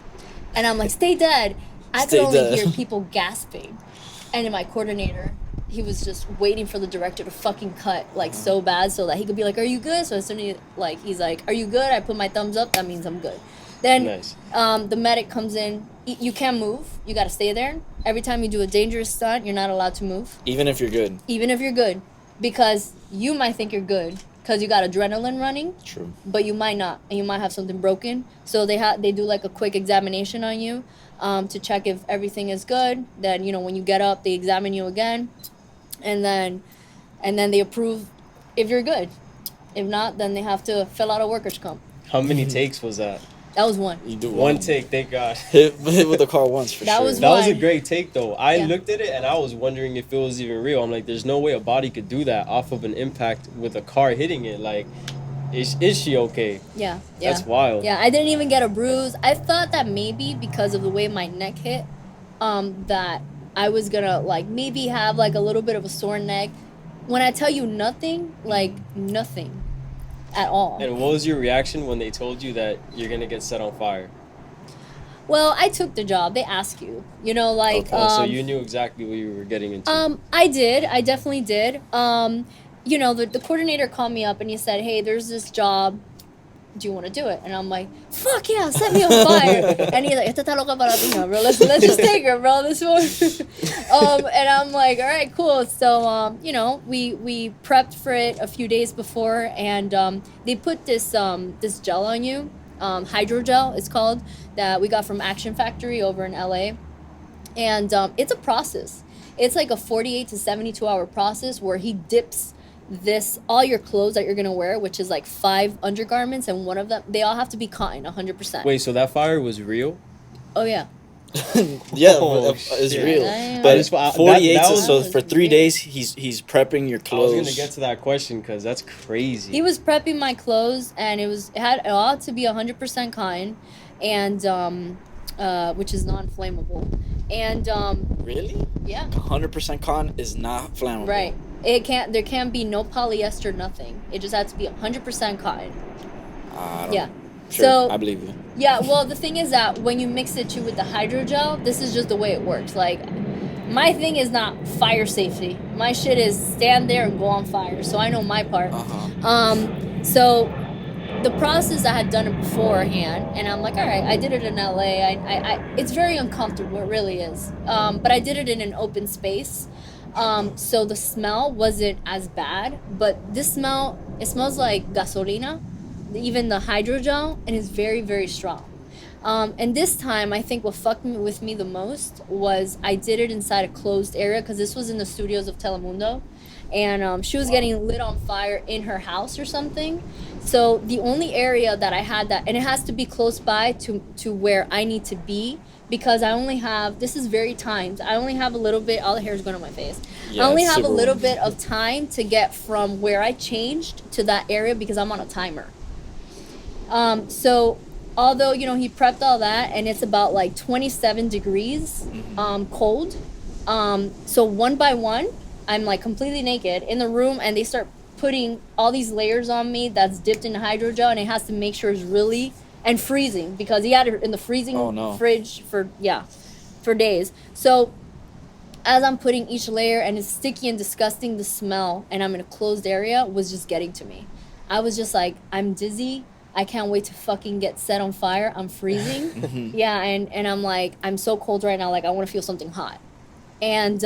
And I'm like, stay dead. I could Stay only dead. hear people gasping, and then my coordinator, he was just waiting for the director to fucking cut like so bad so that he could be like, "Are you good?" So as soon as he's like, "Are you good?" I put my thumbs up. That means I'm good. Then Nice. the medic comes in. You can't move. You got to stay there. Every time you do a dangerous stunt, you're not allowed to move, Even if you're good. even if you're good, because you might think you're good because you got adrenaline running, True. but you might not, and you might have something broken. So they do like a quick examination on you, to check if everything is good. Then when you get up, they examine you again, and then they approve if you're good. If not, then they have to fill out a workers' comp. How many takes was that? That was one. You do One take, thank God. Hit with the car once for That sure. was That was a one. great take, though. I Yeah. looked at it and I was wondering if it was even real. I'm like, there's no way a body could do that off of an impact with a car hitting it. Like, is she okay? Yeah. That's wild. Yeah, I didn't even get a bruise. I thought that maybe because of the way my neck hit, that I was gonna like maybe have like a little bit of a sore neck. When I tell you nothing, like nothing at all. And what was your reaction when they told you that you're gonna get set on fire? Well, I took the job. They ask you, like. Okay, so you knew exactly what you were getting into. I did. I definitely did. The coordinator called me up and he said, "Hey, there's this job. Do you want to do it?" And I'm like, "Fuck yeah, set me on fire!" And he's like, "Esta está loca para piña, bro. Let's just take her, bro. This one." And I'm like, "All right, cool." So we prepped for it a few days before, and they put this gel on you, hydrogel it's called, that we got from Action Factory over in LA, and it's a process. It's like a 48 to 72 hour process where he dips all your clothes that you're gonna wear, which is like 5 undergarments, and one of them, they all have to be cotton 100%. Wait, so that fire was real? Oh yeah. Yeah, Oh, it's shit. real. Yeah. But I just- that- 48 that to, was- so for 3 days he's prepping your I clothes. was gonna get to that question because that's crazy. He was prepping my clothes, and it ought to be 100% cotton, and which is non-flammable, and Really? yeah, 100% cotton is not flammable. right. There can't be no polyester, nothing. It just has to be 100% cotton. I don't Yeah. Sure, So I believe you. yeah, well, the thing is that when you mix it too with the hydrogel, this is just the way it works. Like, my thing is not fire safety. My shit is stand there and go on fire. So I know my part. So the process, I had done it beforehand, and I'm like, all right, I did it in LA. It's very uncomfortable, it really is. But I did it in an open space. So the smell wasn't as bad, but it smells like gasolina, even the hydrogel, and it's very, very strong. And this time, I think what fucked with me the most was I did it inside a closed area, because this was in the studios of Telemundo, and she was getting lit on fire in her house or something. So the only area that I had that, and it has to be close by to where I need to be, because I only have, this is very timed, I only have a little bit, all the hair is going on my face. Yeah, I only it's have a super little warm. bit of time to get from where I changed to that area, because I'm on a timer. So although, he prepped all that, and it's about like 27 degrees cold. So one by one, I'm like completely naked in the room, and they start putting all these layers on me that's dipped in hydrogel, and it has to make sure it's really, and freezing, because he had it in the freezing fridge for days. So as I'm putting each layer, and it's sticky and disgusting, the smell, and I'm in a closed area, was just getting to me. I was just like, I'm dizzy. I can't wait to fucking get set on fire. I'm freezing. Yeah, and I'm like, I'm so cold right now. Like, I want to feel something hot. And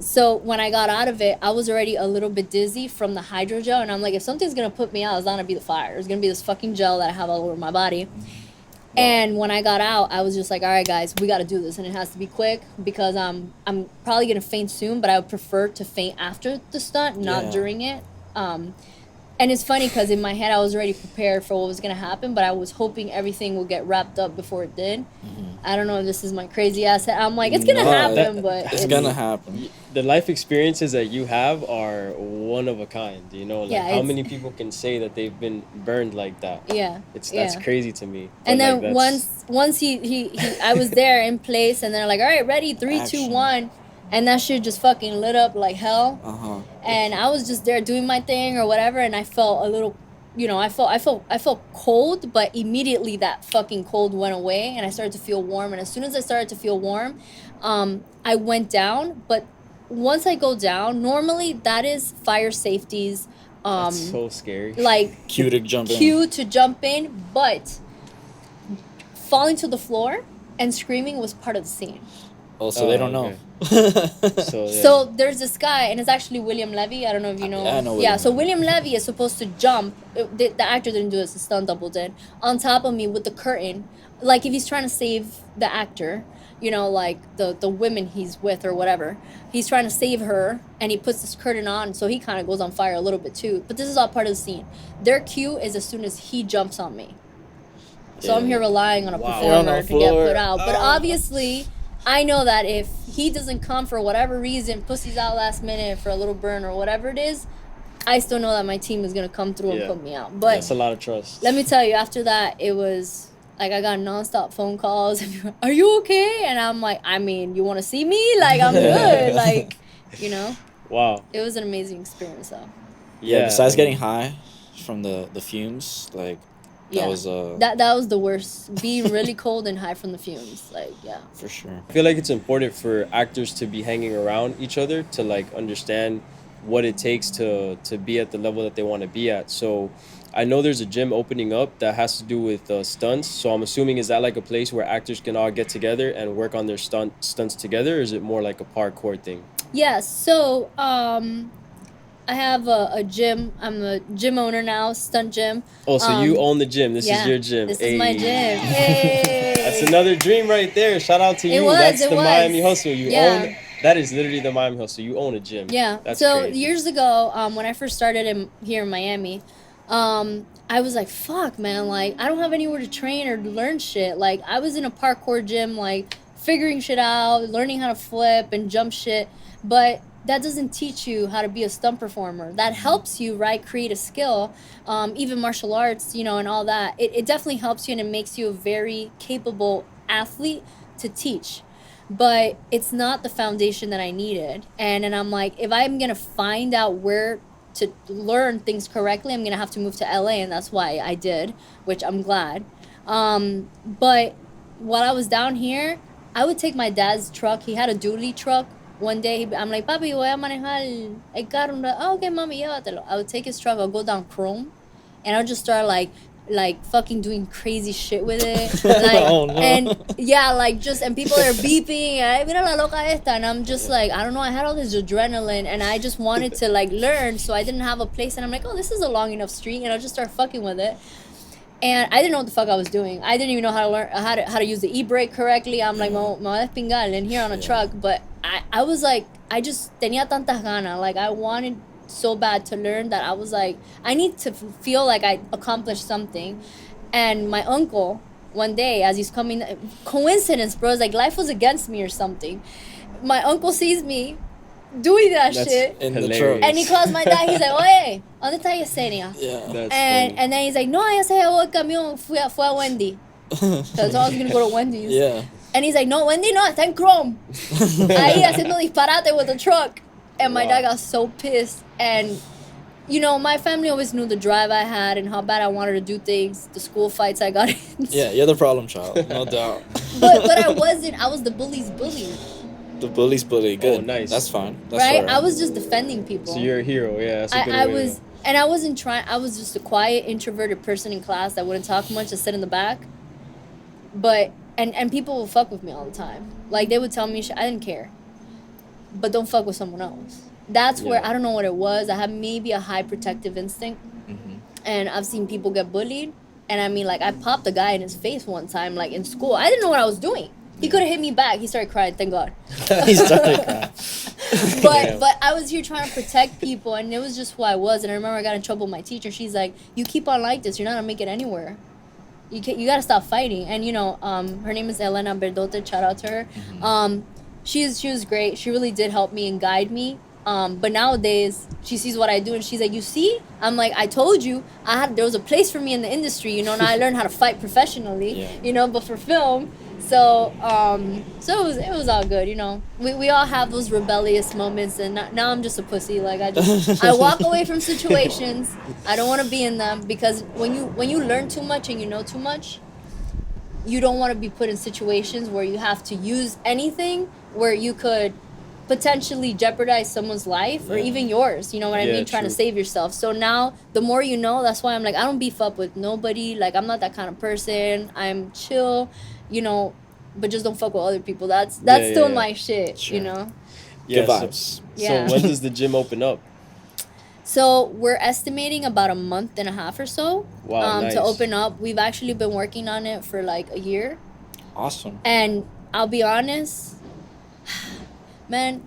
so when I got out of it, I was already a little bit dizzy from the hydrogel, and I'm like, if something's gonna put me out, it's not gonna be the fire. It's gonna be this fucking gel that I have all over my body. And when I got out, I was just like, all right, guys, we got to do this, and it has to be quick, because I'm probably gonna faint soon, but I would prefer to faint after the stunt, not during it. And it's funny, because in my head, I was already prepared for what was going to happen, but I was hoping everything would get wrapped up before it did. I don't know if this is my crazy ass head. I'm like, it's going to happen, but it's going to happen. The life experiences that you have are one of a kind, Like, Yeah, how many people can say that they've been burned like that? Yeah. That's crazy to me. And But, then like, once he I was there in place, and they're like, all right, ready, 3, 2, Action. 1. and that shit just fucking lit up like hell. Uh-huh. And I was just there doing my thing or whatever, and I felt a little, I felt cold, but immediately that fucking cold went away, and I started to feel warm. And as soon as I started to feel warm, I went down. But once I go down, normally that is fire safety's That's so scary. like Cue to jump in. cue to jump in, but falling to the floor and screaming was part of the scene. Oh, so they don't know. So, yeah. So there's this guy, and it's actually William Levy. I don't know if you know. Yeah, I know Yeah, William so Levy. William Levy is supposed to jump. The actor didn't do this, the stunt double did. On top of me with the curtain. Like if he's trying to save the actor, like the women he's with or whatever. He's trying to save her, and he puts this curtain on, so he kind of goes on fire a little bit too. But this is all part of the scene. Their cue is as soon as he jumps on me. So I'm here relying on a Wow. You're on performer the to get floor. put out. But obviously, I know that if he doesn't come for whatever reason, pussy's out last minute for a little burn or whatever it is, I still know that my team is going to come through and Yeah. put me out. But That's a lot of trust. let me tell you, after that, it was like I got nonstop phone calls. Are you okay? And I'm like, I mean, you want to see me? Like, I'm good. Like, Wow. it was an amazing experience, though. Yeah, besides getting high from the fumes, like that Yeah. was That was the worst. Being really cold and high from the fumes. Like, yeah. for sure. I feel like it's important for actors to be hanging around each other to like understand what it takes to be at the level that they want to be at. So I know there's a gym opening up that has to do with stunts. So I'm assuming, is that like a place where actors can all get together and work on their stunts together, or is it more like a parkour thing? Yeah, so I have a gym. I'm a gym owner now, Stunt Gym. Oh, so you own the gym. This Yeah, is your gym. This is my Ayy. gym. Hey. That's another dream right there. Shout out to It you. was, That's it the was. Miami Hustle. You Yeah. own. That is literally the Miami Hustle. You own a gym. Yeah. That's So crazy. years ago, when I first started here in Miami, I was like, fuck, man, like I don't have anywhere to train or learn shit. Like I was in a parkour gym, like figuring shit out, learning how to flip and jump shit, but that doesn't teach you how to be a stunt performer. That helps you, right, create a skill, even martial arts, and all that. It definitely helps you, and it makes you a very capable athlete to teach. But it's not the foundation that I needed. And I'm like, if I'm going to find out where to learn things correctly, I'm going to have to move to LA, and that's why I did, which I'm glad. But while I was down here, I would take my dad's truck. He had a duty truck. One day, I'm like, papi, voy a manejar el carro. Oh, okay, mami, llévatelo. I would take his truck. I'll go down Chrome, and I'll just start like fucking doing crazy shit with it. Like, Oh, no. And yeah, like and people are beeping. Ay, mira la loca esta. And I'm just like, I don't know. I had all this adrenaline, and I just wanted to like learn. So I didn't have a place, and I'm like, oh, this is a long enough street, and I'll just start fucking with it. And I didn't know what the fuck I was doing. I didn't even know how to learn how to use the e-brake correctly. I'm like, me voy a despingar in here on a truck. But I was like, I just tenía tantas ganas. Like, I wanted so bad to learn that I was like, I need to feel like I accomplished something. And my uncle, one day, as he's coming, coincidence, bro, it's like life was against me or something. My uncle sees me doing that That's shit. In the hilarious. truck. And he calls my dad. He's like, oye, ¿dónde está Yessenia? Yeah. That's And funny. and then he's like, no, ella se llevó el camión, fue a Wendy. Because I was going to go to Wendy's. Yeah. And he's like, no, Wendy, no, está en Chrome. Ahí haciendo disparate with the truck. And my Wow. dad got so pissed. And, my family always knew the drive I had and how bad I wanted to do things, the school fights I got in. Yeah, you're the problem child, no doubt. But I wasn't. I was the bully's bully. The bully's bully. Good. Oh, nice. That's fine. That's Right? fair. I was just defending people. So you're a hero. Yeah, that's a good I way was, to go. and I wasn't trying. I was just a quiet, introverted person in class that wouldn't talk much, just sit in the back. But and people would fuck with me all the time. Like they would tell me, I didn't care. But don't fuck with someone else. That's where Yeah. I don't know what it was. I had maybe a high protective instinct, and I've seen people get bullied. And I mean, like I popped a guy in his face one time, like in school. I didn't know what I was doing. He could have hit me back. He started crying. Thank God. He started crying. Damn. But I was here trying to protect people, and it was just who I was. And I remember I got in trouble with my teacher. She's like, "You keep on like this, you're not gonna make it anywhere. You gotta stop fighting." And her name is Elena Berdote. Shout out to her. She was great. She really did help me and guide me. But nowadays she sees what I do, and she's like, "You see?" I'm like, "I told you there was a place for me in the industry. Now I learned how to fight professionally. Yeah. But for film." So it was all good, you know. We all have those rebellious moments, and now I'm just a pussy. Like I walk away from situations. I don't want to be in them because when you learn too much and you know too much, you don't want to be put in situations where you have to use anything where you could potentially jeopardize someone's life or Yeah. even yours, you know what I Yeah, mean, trying to true. save yourself. So now the more you know, that's why I'm like, I don't beef up with nobody. Like, I'm not that kind of person. I'm chill, you know, but just don't fuck with other people. That's Yeah, that's yeah, still yeah. my shit, you Sure. know. Good Yeah, vibes. so Yeah. when does the gym open up? So we're estimating about a month and a half or so, Wow, to nice. open up. We've actually been working on it for like a year. Awesome. And I'll be honest, man,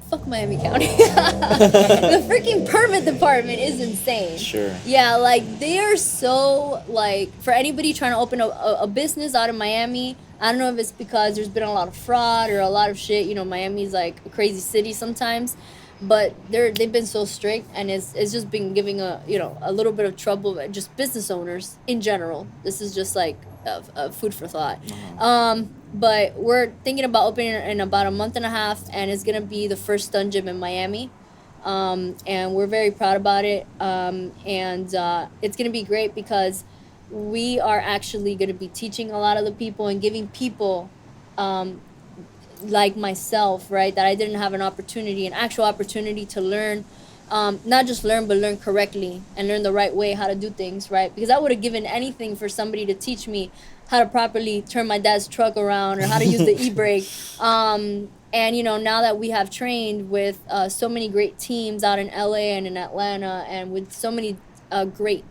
fuck Miami County. The freaking permit department is insane. Sure. Yeah, like they are so like for anybody trying to open a business out of Miami. I don't know if it's because there's been a lot of fraud or a lot of shit. You know, Miami's like a crazy city sometimes, but they've been so strict, and it's just been giving a little bit of trouble at just business owners in general. This is just like a food for thought. But we're thinking about opening in about a month and a half, and it's gonna be the first Stunt Gym in Miami. And we're very proud about it. And it's gonna be great because we are actually gonna be teaching a lot of the people and giving people, um, like myself, right, that I didn't have an actual opportunity to learn, not just learn, but learn correctly and learn the right way how to do things, right? Because I would have given anything for somebody to teach me how to properly turn my dad's truck around or how to use the e-brake. And now that we have trained with so many great teams out in LA and in Atlanta, and with so many great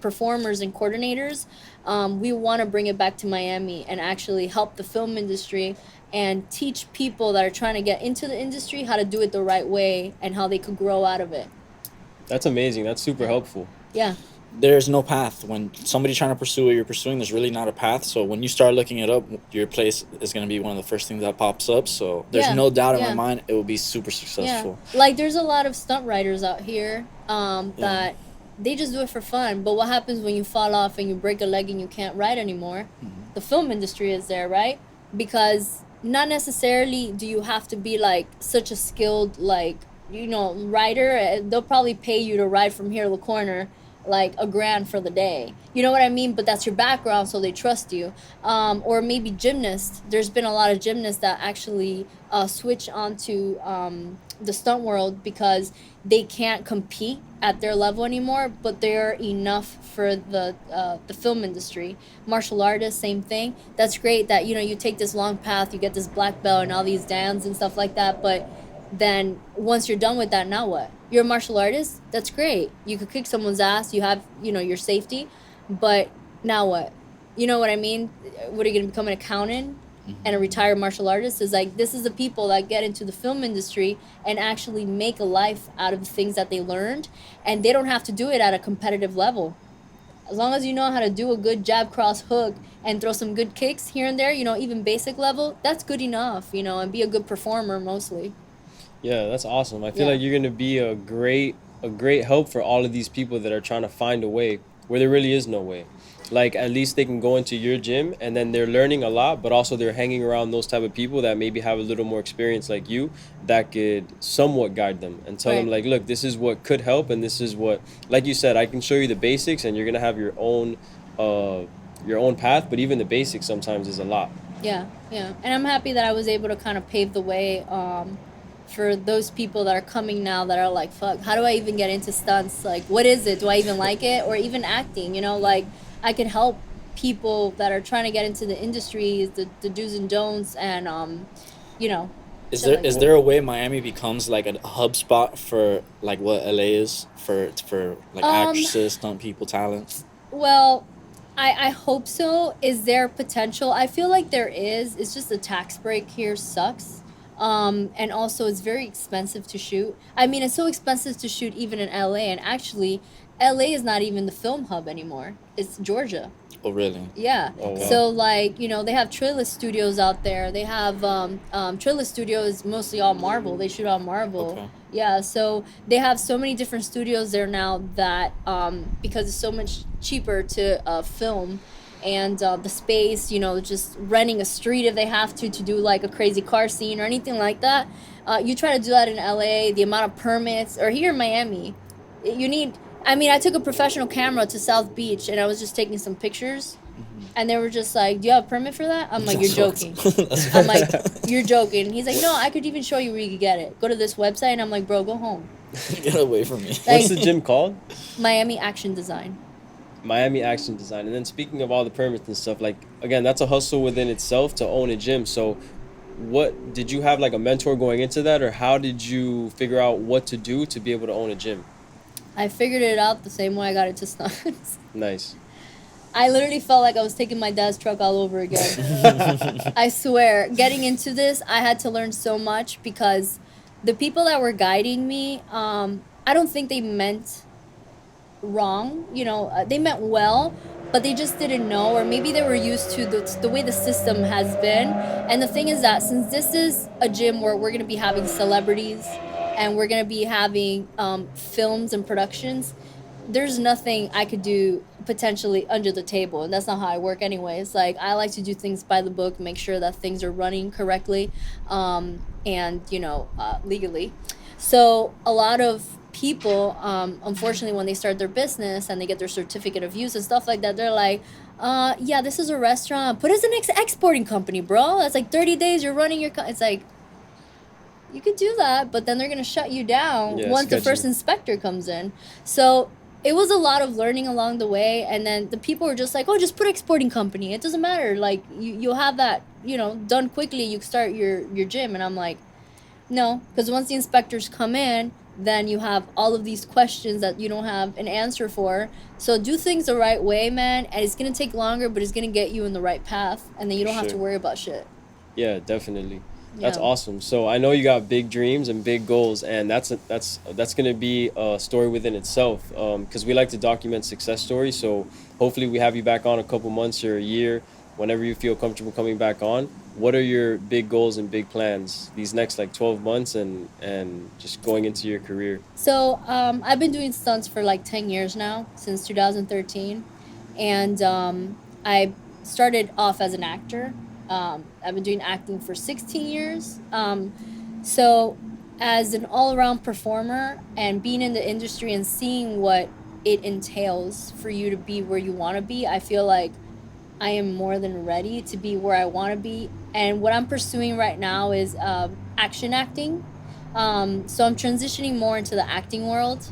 performers and coordinators, we want to bring it back to Miami and actually help the film industry and teach people that are trying to get into the industry how to do it the right way and how they could grow out of it. That's amazing. That's super helpful. Yeah. There's no path. When somebody's trying to pursue what you're pursuing, there's really not a path. So when you start looking it up, your place is going to be one of the first things that pops up. So there's Yeah. no doubt in my Yeah. mind it will be super Yeah. successful. Like there's a lot of stunt riders out here Yeah. that they just do it for fun. But what happens when you fall off and you break a leg and you can't ride anymore? The film industry is there, right? Because not necessarily do you have to be like such a skilled rider. They'll probably pay you to ride from here to the corner like $1,000 for the day. You know what I mean? But that's your background, so they trust you. Or maybe gymnasts. There's been a lot of gymnasts that actually switch onto the stunt world because they can't compete at their level anymore, but they're enough for the film industry. Martial artists, same thing. That's great that you take this long path, you get this black belt and all these dance and stuff like that, but then once you're done with that, now what? You're a martial artist. That's great. You could kick someone's ass. You have your safety, but now what? You know what I mean? What are you gonna become, an accountant and a retired martial artist? Is like, this is the people that get into the film industry and actually make a life out of the things that they learned, and they don't have to do it at a competitive level. As long as you know how to do a good jab, cross, hook, and throw some good kicks here and there, even basic level, that's good enough, and be a good performer mostly. Yeah, that's awesome. I feel Yeah. like you're gonna be a great help for all of these people that are trying to find a way where there really is no way. Like at least they can go into your gym and then they're learning a lot, but also they're hanging around those type of people that maybe have a little more experience like you that could somewhat guide them and tell them Right. like, look, this is what could help and this is what, like you said, I can show you the basics and you're gonna have your own path, but even the basics sometimes is a lot. Yeah, yeah. And I'm happy that I was able to kind of pave the way for those people that are coming now that are like, fuck, how do I even get into stunts? Like, what is it? Do I even like it? Or even acting, like I could help people that are trying to get into the industry, the do's and don'ts, and, you know, Is shit there like is that. there a way Miami becomes like a hub spot for like what LA is for like Um, actresses, stunt people, talent? Well, I hope so. Is there potential? I feel like there is. It's just the tax break here sucks. And also it's very expensive to shoot. I mean, it's so expensive to shoot even in LA, and actually LA is not even the film hub anymore. It's Georgia. Oh really? Yeah. Oh wow. So like, they have Trillis Studios out there. They have Trillis Studios mostly all Marvel. They shoot all Marvel. Okay. Yeah, so they have so many different studios there now that because it's so much cheaper to film, and the space, just renting a street if they have to do like a crazy car scene or anything like that. You try to do that in LA, the amount of permits, or here in Miami, you need. I mean, I took a professional camera to South Beach and I was just taking some pictures. And they were just like, "Do you have a permit for that?" I'm like, "You're joking." I'm like, "You're joking." He's like, "No, I could even show you where you could get it. Go to this website." And I'm like, "Bro, go home." Get away from me. What's the gym called? Miami Action Design. Miami Action Design. And then speaking of all the permits and stuff, like again, that's a hustle within itself to own a gym. So what did you have like a mentor going into that, or how did you figure out what to do to be able to own a gym? I figured it out the same way I got into stunts. Nice. I literally felt like I was taking my dad's truck all over again. I swear, getting into this, I had to learn so much because the people that were guiding me, I don't think they meant wrong. They meant well, but they just didn't know, or maybe they were used to the way the system has been. And the thing is that since this is a gym where we're going to be having celebrities and we're going to be having films and productions, there's nothing I could do potentially under the table, and that's not how I work anyways. Like, I like to do things by the book, make sure that things are running correctly, and legally. So a lot of people, unfortunately, when they start their business and they get their certificate of use and stuff like that, they're like, yeah, this is a restaurant, but it's an exporting company, bro. That's like 30 days you're running your it's like, you could do that, but then they're going to shut you down once the first inspector comes in. So it was a lot of learning along the way. And then the people were just like, "Oh, just put exporting company. It doesn't matter. Like, you'll have that, done quickly. You start your gym." And I'm like, no, because once the inspectors come in, then you have all of these questions that you don't have an answer for. So do things the right way, man. And it's going to take longer, but it's going to get you in the right path. And then you don't have to worry about shit. Yeah, definitely. That's awesome. So I know you got big dreams and big goals, and that's going to be a story within itself, because we like to document success stories. So hopefully we have you back on a couple months or a year, whenever you feel comfortable coming back on. What are your big goals and big plans these next like 12 months and just going into your career? So I've been doing stunts for like 10 years now, since 2013. And I started off as an actor. I've been doing acting for 16 years. So as an all-around performer and being in the industry and seeing what it entails for you to be where you want to be, I feel like I am more than ready to be where I want to be. And what I'm pursuing right now is action acting. So I'm transitioning more into the acting world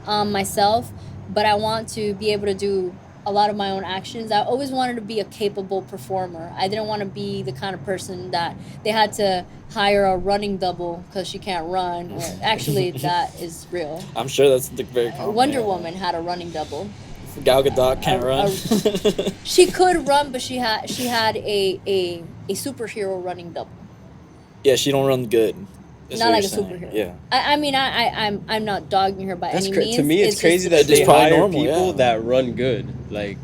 myself, but I want to be able to do a lot of my own actions. I always wanted to be a capable performer. I didn't want to be the kind of person that they had to hire a running double because she can't run. Actually, that is real. I'm sure that's very common. Wonder Woman had a running double. Gal Gadot can't run. She could run, but she had a superhero running double. Yeah, she don't run good. Not like a superhero. Yeah. I mean, I'm not dogging her by any means. To me, it's crazy that they hire people that run good. Like,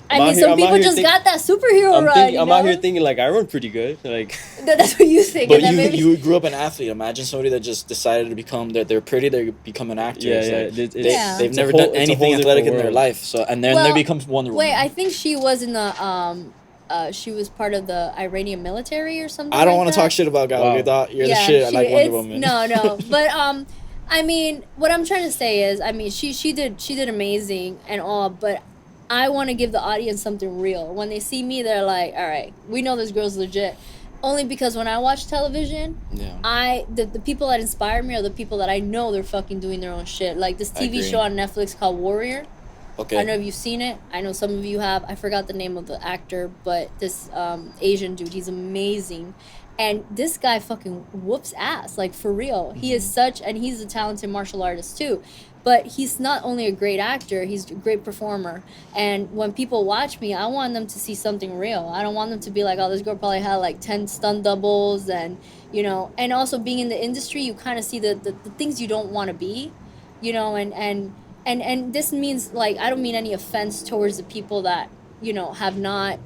I mean, some people just got that superhero run. I'm out here thinking like I run pretty good. Like that's what you think. But you grew up an athlete. Imagine somebody that just decided to become they're pretty. They become an actor. They've never done anything athletic in their life. So and then they become Wonder Woman. Wait, I think she was in the she was part of the Iranian military or something. I don't want to talk shit about Gal Gadot. You're the shit. I like Wonder Woman. No. But I mean, what I'm trying to say is, I mean, she did amazing and all, but I want to give the audience something real. When they see me, they're like, all right, we know this girl's legit. Only because when I watch television, the people that inspire me are the people that I know they're fucking doing their own shit. Like this TV show on Netflix called Warrior. Okay. I don't know if you've seen it. I know some of you have. I forgot the name of the actor, but this Asian dude, he's amazing. And this guy fucking whoops ass, like for real. Mm-hmm. He is and he's a talented martial artist too. But he's not only a great actor, he's a great performer. And when people watch me, I want them to see something real. I don't want them to be like, oh, this girl probably had like 10 stunt doubles. And, and also being in the industry, you kind of see the things you don't want to be, and this means, like, I don't mean any offense towards the people that, have not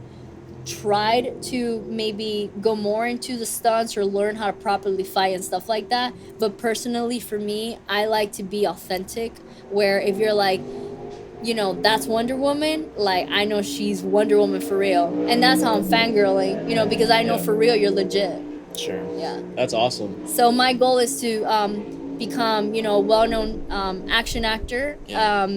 tried to maybe go more into the stunts or learn how to properly fight and stuff like that. But personally, for me, I like to be authentic, where if you're like, you know, that's Wonder Woman, like I know she's Wonder Woman for real. And that's how I'm fangirling, you know, because I know Yeah. for real you're legit. Sure. Yeah. That's awesome. So my goal is to become, you know, a well-known action actor. Yeah.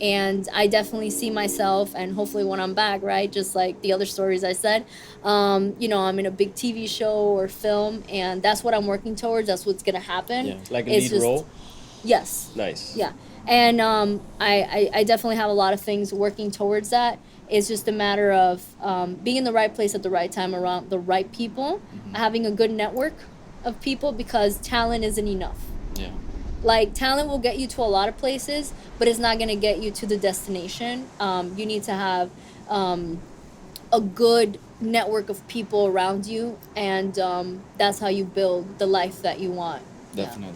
And I definitely see myself, and hopefully when I'm back, right, just like the other stories I said, you know, I'm in a big TV show or film, and that's what I'm working towards. That's what's gonna happen. Yeah. Like a It's lead just- role. Yes. Nice. Yeah. And I definitely have a lot of things working towards that. It's just a matter of being in the right place at the right time around the right people, having a good network of people, because talent isn't enough. Yeah. Like, talent will get you to a lot of places, but it's not going to get you to the destination. You need to have a good network of people around you, and that's how you build the life that you want. Definitely.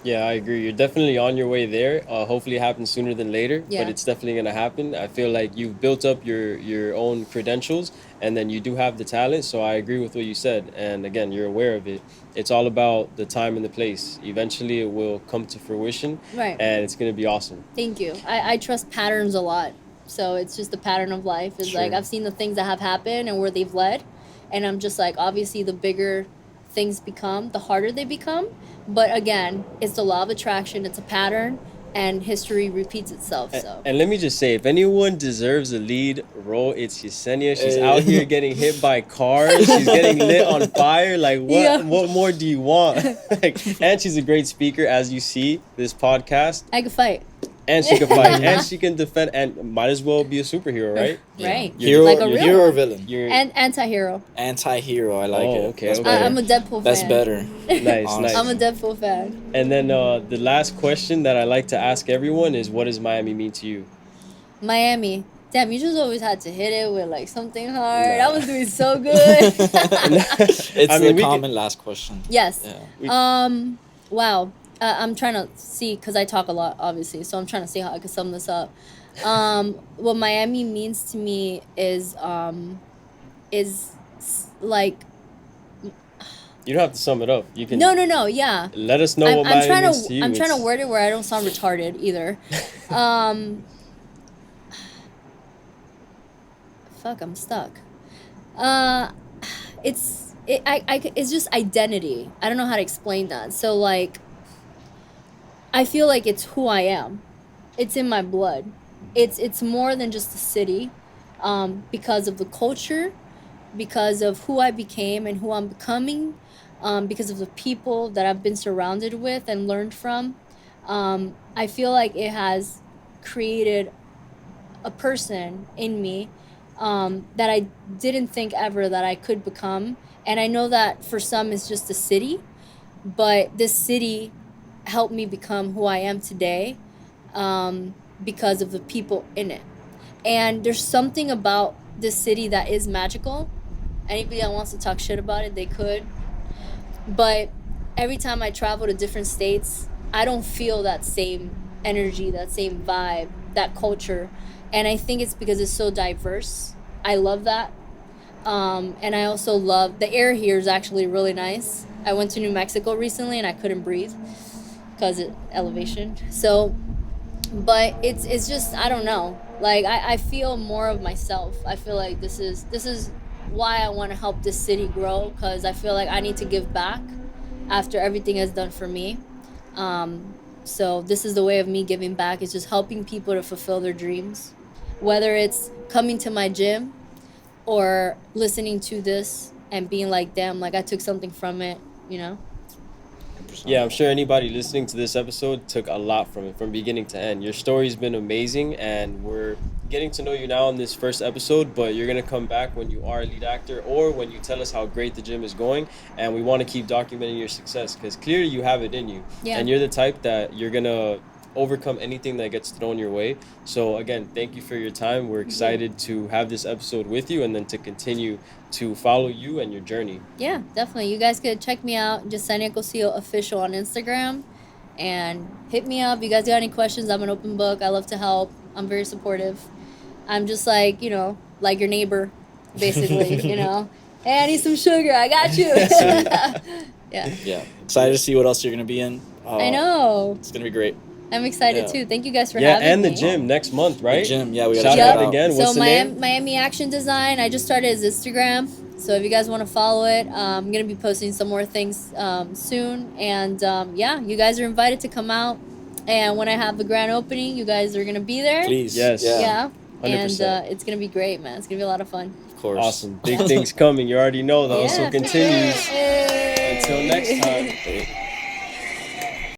Yeah, I agree. You're definitely on your way there. Hopefully, it happens sooner than later, Yeah. but it's definitely gonna happen. I feel like you've built up your own credentials, and then you do have the talent. So I agree with what you said. And again, you're aware of it. It's all about the time and the place. Eventually, it will come to fruition, Right. and it's gonna be awesome. Thank you. I trust patterns a lot. So it's just the pattern of life. It's like Sure. I've seen the things that have happened and where they've led. And I'm just like, obviously, the bigger things become, the harder they become. But again, it's the law of attraction, it's a pattern, and history repeats itself. So And let me just say, if anyone deserves a lead role, it's Yessenia. She's Hey. out here getting hit by cars. She's getting lit on fire. Like, what? Yeah. What more do you want? Like, and she's a great speaker, as you see this podcast. I could fight. And she can fight, and she can defend, and might as well be a superhero, right? Right. Hero, Like a real hero or one. villain? You're And anti-hero. Anti-hero. I like Oh, it. okay, That's okay. better. I'm a Deadpool That's fan. better. nice, Awesome. nice. I'm a Deadpool fan. And then the last question that I like to ask everyone is, what does Miami mean to you? Miami. Damn, you just always had to hit it with like something hard. Nah. I was doing so good. It's I mean, the we common last question. Yes. Yeah. Wow. I'm trying to see, because I talk a lot, obviously. So I'm trying to see how I can sum this up. What Miami means to me is like You don't have to sum it up. You can no, yeah. let us know I'm what Miami trying means to to you. I'm trying to It's- word it where I don't sound retarded either. Fuck, I'm stuck. It's just identity. I don't know how to explain that. So like, I feel like it's who I am. It's in my blood. It's more than just a city, because of the culture, because of who I became and who I'm becoming, because of the people that I've been surrounded with and learned from. I feel like it has created a person in me that I didn't think ever that I could become. And I know that for some it's just a city, but this city helped me become who I am today, because of the people in it. And there's something about this city that is magical. Anybody that wants to talk shit about it, they could. But every time I travel to different states, I don't feel that same energy, that same vibe, that culture. And I think it's because it's so diverse. I love that. And I also love the air here is actually really nice. I went to New Mexico recently and I couldn't breathe because of elevation. So, but it's just, I don't know. Like I feel more of myself. I feel like this is why I want to help this city grow, because I feel like I need to give back after everything is done for me. So this is the way of me giving back, is just helping people to fulfill their dreams, whether it's coming to my gym or listening to this and being like, damn, like I took something from it, you know? Yeah, I'm sure anybody listening to this episode took a lot from it, from beginning to end. Your story's been amazing, and we're getting to know you now in this first episode, but you're going to come back when you are a lead actor or when you tell us how great the gym is going, and we want to keep documenting your success, because clearly you have it in you. Yeah. And you're the type that you're going to overcome anything that gets thrown your way. So again, thank you for your time. We're excited to have this episode with you, and then to continue to follow you and your journey. Yeah, definitely. You guys could check me out, Yessenia Cossio official on Instagram, and hit me up. You guys got any questions? I'm an open book. I love to help. I'm very supportive. I'm just like, you know, like your neighbor, basically, you know. Hey, I need some sugar. I got you. Yeah. Yeah. Excited to see what else you're gonna be in. I know. It's gonna be great. I'm excited Yeah. too. Thank you guys for Yeah, having and me. the gym next month, right? The gym, yeah, we gotta Shout check out it out. again. What's So the name? Miami Action Design. I just started his Instagram. So if you guys want to follow it, I'm gonna be posting some more things soon. And yeah, you guys are invited to come out. And when I have the grand opening, you guys are gonna be there. Please. Yes. Yeah. Yeah. And 100%. it's gonna be great, man. It's gonna be a lot of fun. Of course. Awesome. Big things coming. You already know. The hustle Yeah. continues. Hey. Until next time.